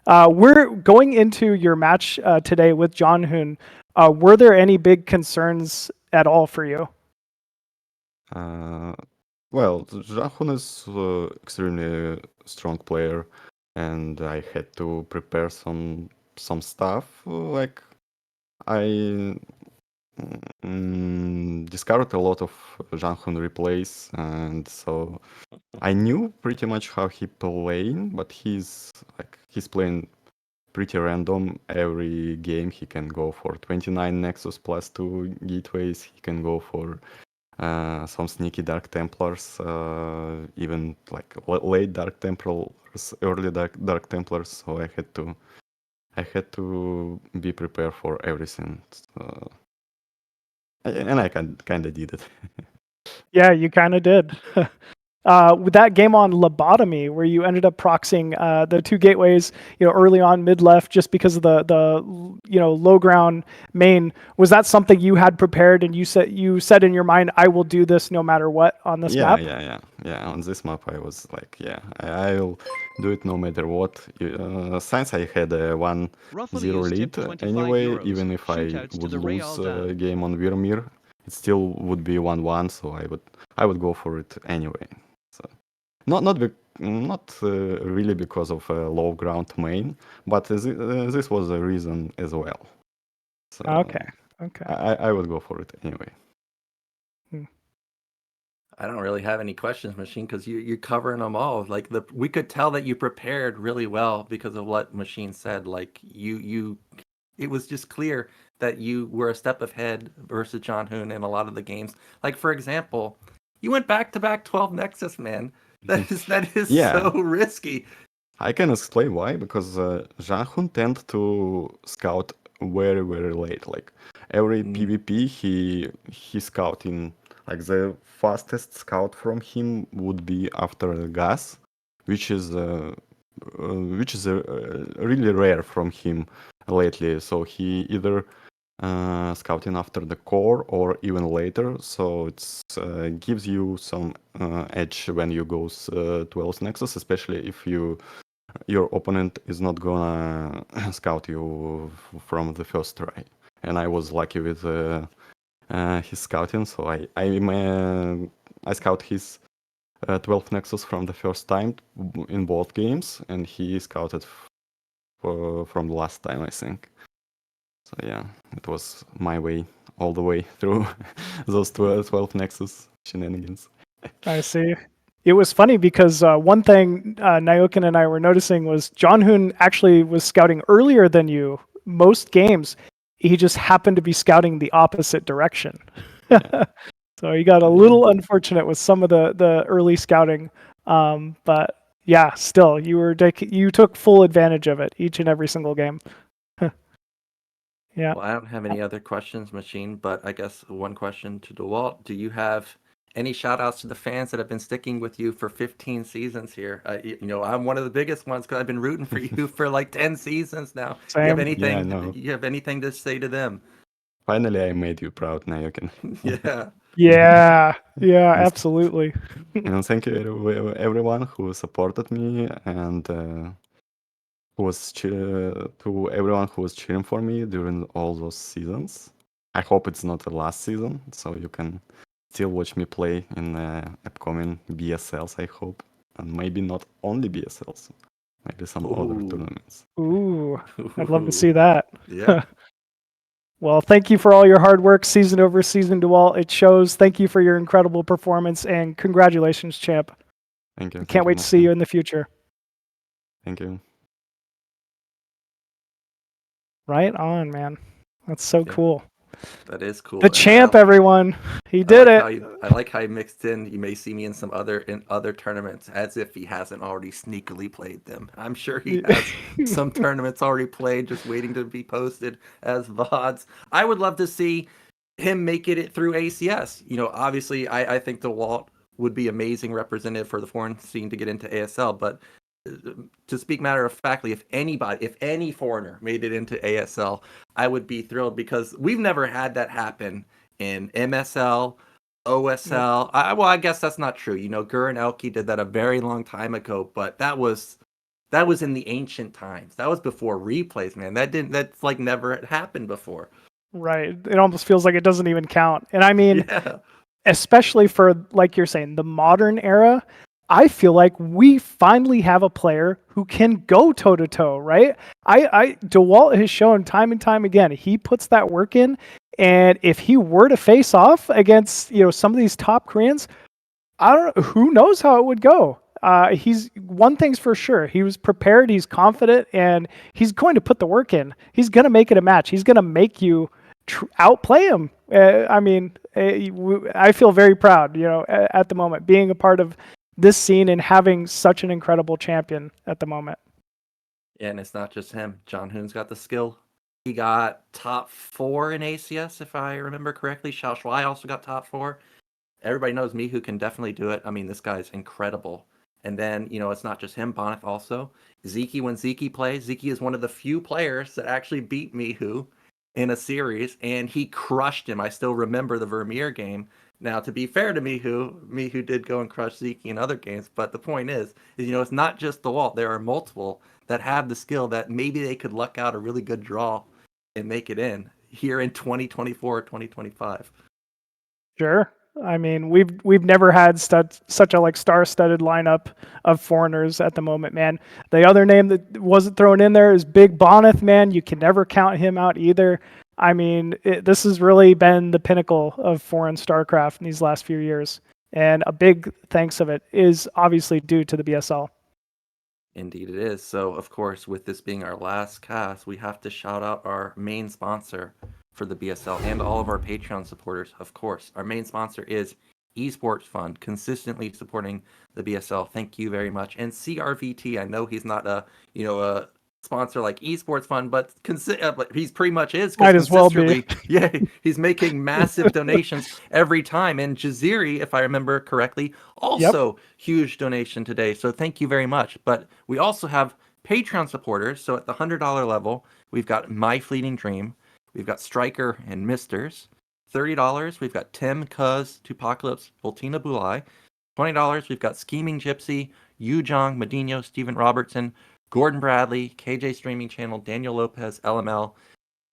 We're going into your match today with Zhanhun. Were there any big concerns at all for you? Well, Zhanhun is extremely strong player, and I had to prepare some stuff. Like I discovered a lot of Zhanhun replays, and so I knew pretty much how he playing, but he's playing pretty random. Every game he can go for 29 Nexus plus 2 gateways. He can go for some sneaky Dark Templars, even like late Dark Templars, early Dark Templars. So I had to be prepared for everything, and I kind of did it. Yeah, you kind of did. With that game on Labotomy, where you ended up proxying the two gateways, early on, mid left, just because of the low ground main, was that something you had prepared and you said in your mind, I will do this no matter what on this map? Yeah. On this map, I was like, yeah, I'll do it no matter what. Since I had a 1-0 lead anyway, even if I would lose a game on Vermier, it still would be 1-1. So I would go for it anyway. So not really because of a low ground main, but this was a reason as well. So Okay. I would go for it anyway. I don't really have any questions, Machine, because you're covering them all. Like we could tell that you prepared really well because of what Machine said. Like it was just clear that you were a step ahead versus Zhanhun in a lot of the games. Like for example, you went back to back 12 Nexus, man. That is Yeah. so risky. I can explain why, because Zhanhun tend to scout very, very late. Like every PvP, he scouting. Like the fastest scout from him would be after the gas, which is really rare from him lately. So he either scouting after the core or even later. So it's gives you some edge when you go 12 Nexus, especially if your opponent is not gonna scout you from the first try. And I was lucky with his scouting, so I scout his 12 Nexus from the first time in both games, and he scouted from the last time, I think. So yeah, it was my way all the way through those 12 Nexus shenanigans. I see. It was funny because one thing Nyoken and I were noticing was Zhanhun actually was scouting earlier than you most games. He just happened to be scouting the opposite direction. So he got a little unfortunate with some of the early scouting. But yeah, still, you took full advantage of it each and every single game. Yeah. Well, I don't have any other questions, Machine, but I guess one question to Dewalt. Do you have any shout outs to the fans that have been sticking with you for 15 seasons here? I'm one of the biggest ones because I've been rooting for you for like 10 seasons now. Same. You have anything? Yeah, I know. You have anything to say to them? Finally, I made you proud, Nyoken. Yeah. Yeah, absolutely. And thank you everyone who supported me and to everyone who was cheering for me during all those seasons. I hope it's not the last season, so you can still watch me play in upcoming BSLs, I hope. And maybe not only BSLs, maybe some other tournaments. Ooh, I'd love to see that. Yeah. Well, thank you for all your hard work season over season, Dewalt. It shows. Thank you for your incredible performance, and congratulations, champ. Thank you. Can't wait to see you in the future. Thank you. Right on, man. That's so cool. That is cool. The champ, everyone. He did it. I like how he mixed in. You may see me in other tournaments, as if he hasn't already sneakily played them. I'm sure he has some tournaments already played, just waiting to be posted as VODs. I would love to see him make it through ACS. Obviously, I think Dewalt would be amazing representative for the foreign scene to get into ASL, but to speak matter of factly, if any foreigner made it into ASL, I would be thrilled, because we've never had that happen in MSL, OSL. I guess that's not true. Gur and Elke did that a very long time ago, but that was in the ancient times. That was before replays, man. That's like never had happened before. Right. It almost feels like it doesn't even count. And I mean, especially for, like you're saying, the modern era, I feel like we finally have a player who can go toe to toe, right? Dewalt has shown time and time again, he puts that work in, and if he were to face off against, some of these top Koreans, who knows how it would go. He's one thing's for sure. He was prepared, he's confident, and he's going to put the work in. He's going to make it a match. He's going to make you outplay him. I feel very proud, at the moment, being a part of this scene and having such an incredible champion at the moment. Yeah, and it's not just him. Zhanhun's got the skill. He got top 4 in ACS, if I remember correctly. Xiao Shuai also got top 4. Everybody knows Mihu can definitely do it. I mean, this guy's incredible. And then, it's not just him, Boneth also. Zeke, when Zeke plays, Zeke is one of the few players that actually beat Mihu in a series, and he crushed him. I still remember the Vermier game. Now, to be fair to Mihu did go and crush Zeke in other games, but the point is it's not just Dewalt. There are multiple that have the skill that maybe they could luck out a really good draw and make it in here in 2024 or 2025. Sure. I mean, we've never had such a star-studded lineup of foreigners at the moment, man. The other name that wasn't thrown in there is Big Boneth, man. You can never count him out either. I mean, this has really been the pinnacle of foreign StarCraft in these last few years. And a big thanks of it is obviously due to the BSL. Indeed it is. So, of course, with this being our last cast, we have to shout out our main sponsor for the BSL and all of our Patreon supporters, of course. Our main sponsor is Esports Fund, consistently supporting the BSL. Thank you very much. And CRVT, I know he's not a sponsor like Esports Fund, but he's pretty much is. Might as well be. Yeah, he's making massive donations every time. And Jaziri, if I remember correctly, also huge donation today. So thank you very much. But we also have Patreon supporters. So at the $100 level, we've got My Fleeting Dream. We've got Striker and Misters. $30, we've got Tim, Cuz, Tupacalypse, Voltina Bulai. $20, we've got Scheming Gypsy, Yu Jong, Medino, Stephen Robertson, Gordon Bradley, KJ Streaming Channel, Daniel Lopez, LML,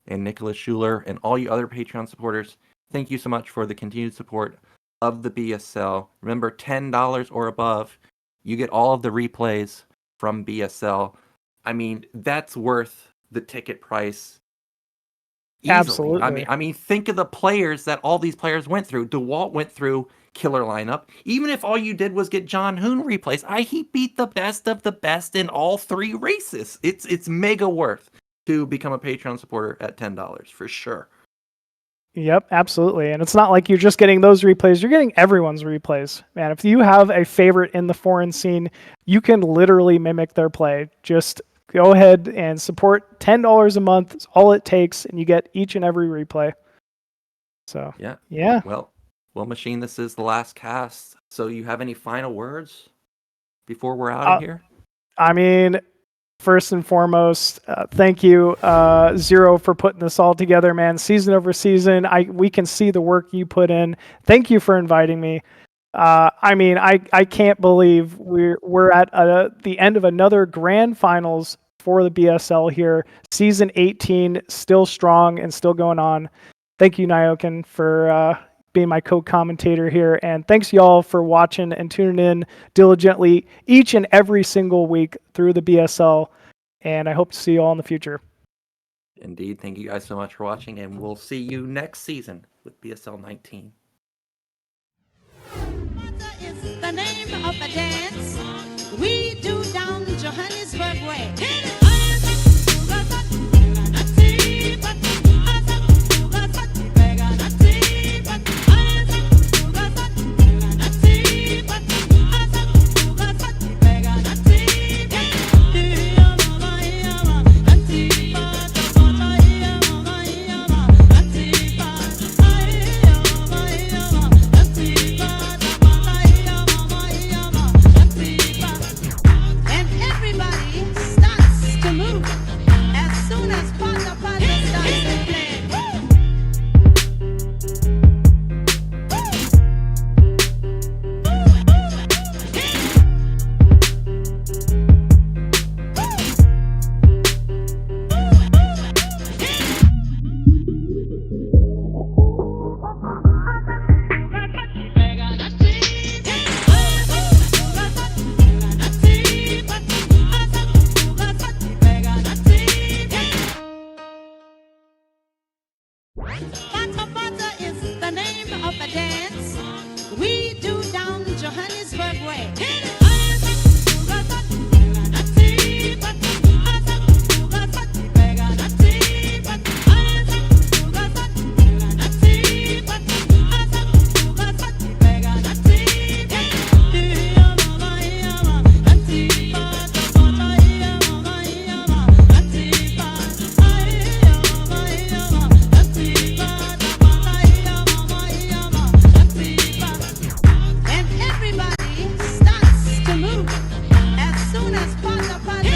and Nicholas Schuler, and all you other Patreon supporters. Thank you so much for the continued support of the BSL. Remember, $10 or above, you get all of the replays from BSL. I mean, that's worth the ticket price. Easily. Absolutely. I mean, think of the players that all these players went through. Dewalt went through killer lineup. Even if all you did was get Zhanhun replays, he beat the best of the best in all 3 races. It's mega worth to become a Patreon supporter at $10 for sure. Yep, absolutely. And it's not like you're just getting those replays, you're getting everyone's replays. Man, if you have a favorite in the foreign scene, you can literally mimic their play. Just go ahead and support. $10 a month is all it takes, and you get each and every replay. So, yeah. Well, Machine, this is the last cast. So you have any final words before we're out of here? I mean, first and foremost, thank you, Zero, for putting this all together, man. Season over season, we can see the work you put in. Thank you for inviting me. I mean, I can't believe we're at the end of another grand finals for the BSL here. Season 18 still strong and still going on. Thank you, Nyoken, for being my co-commentator here, and thanks y'all for watching and tuning in diligently each and every single week through the BSL, and I hope to see you all in the future. Indeed, thank you guys so much for watching, and we'll see you next season with BSL 19. Is the name of the dance we do down Johannesburg way.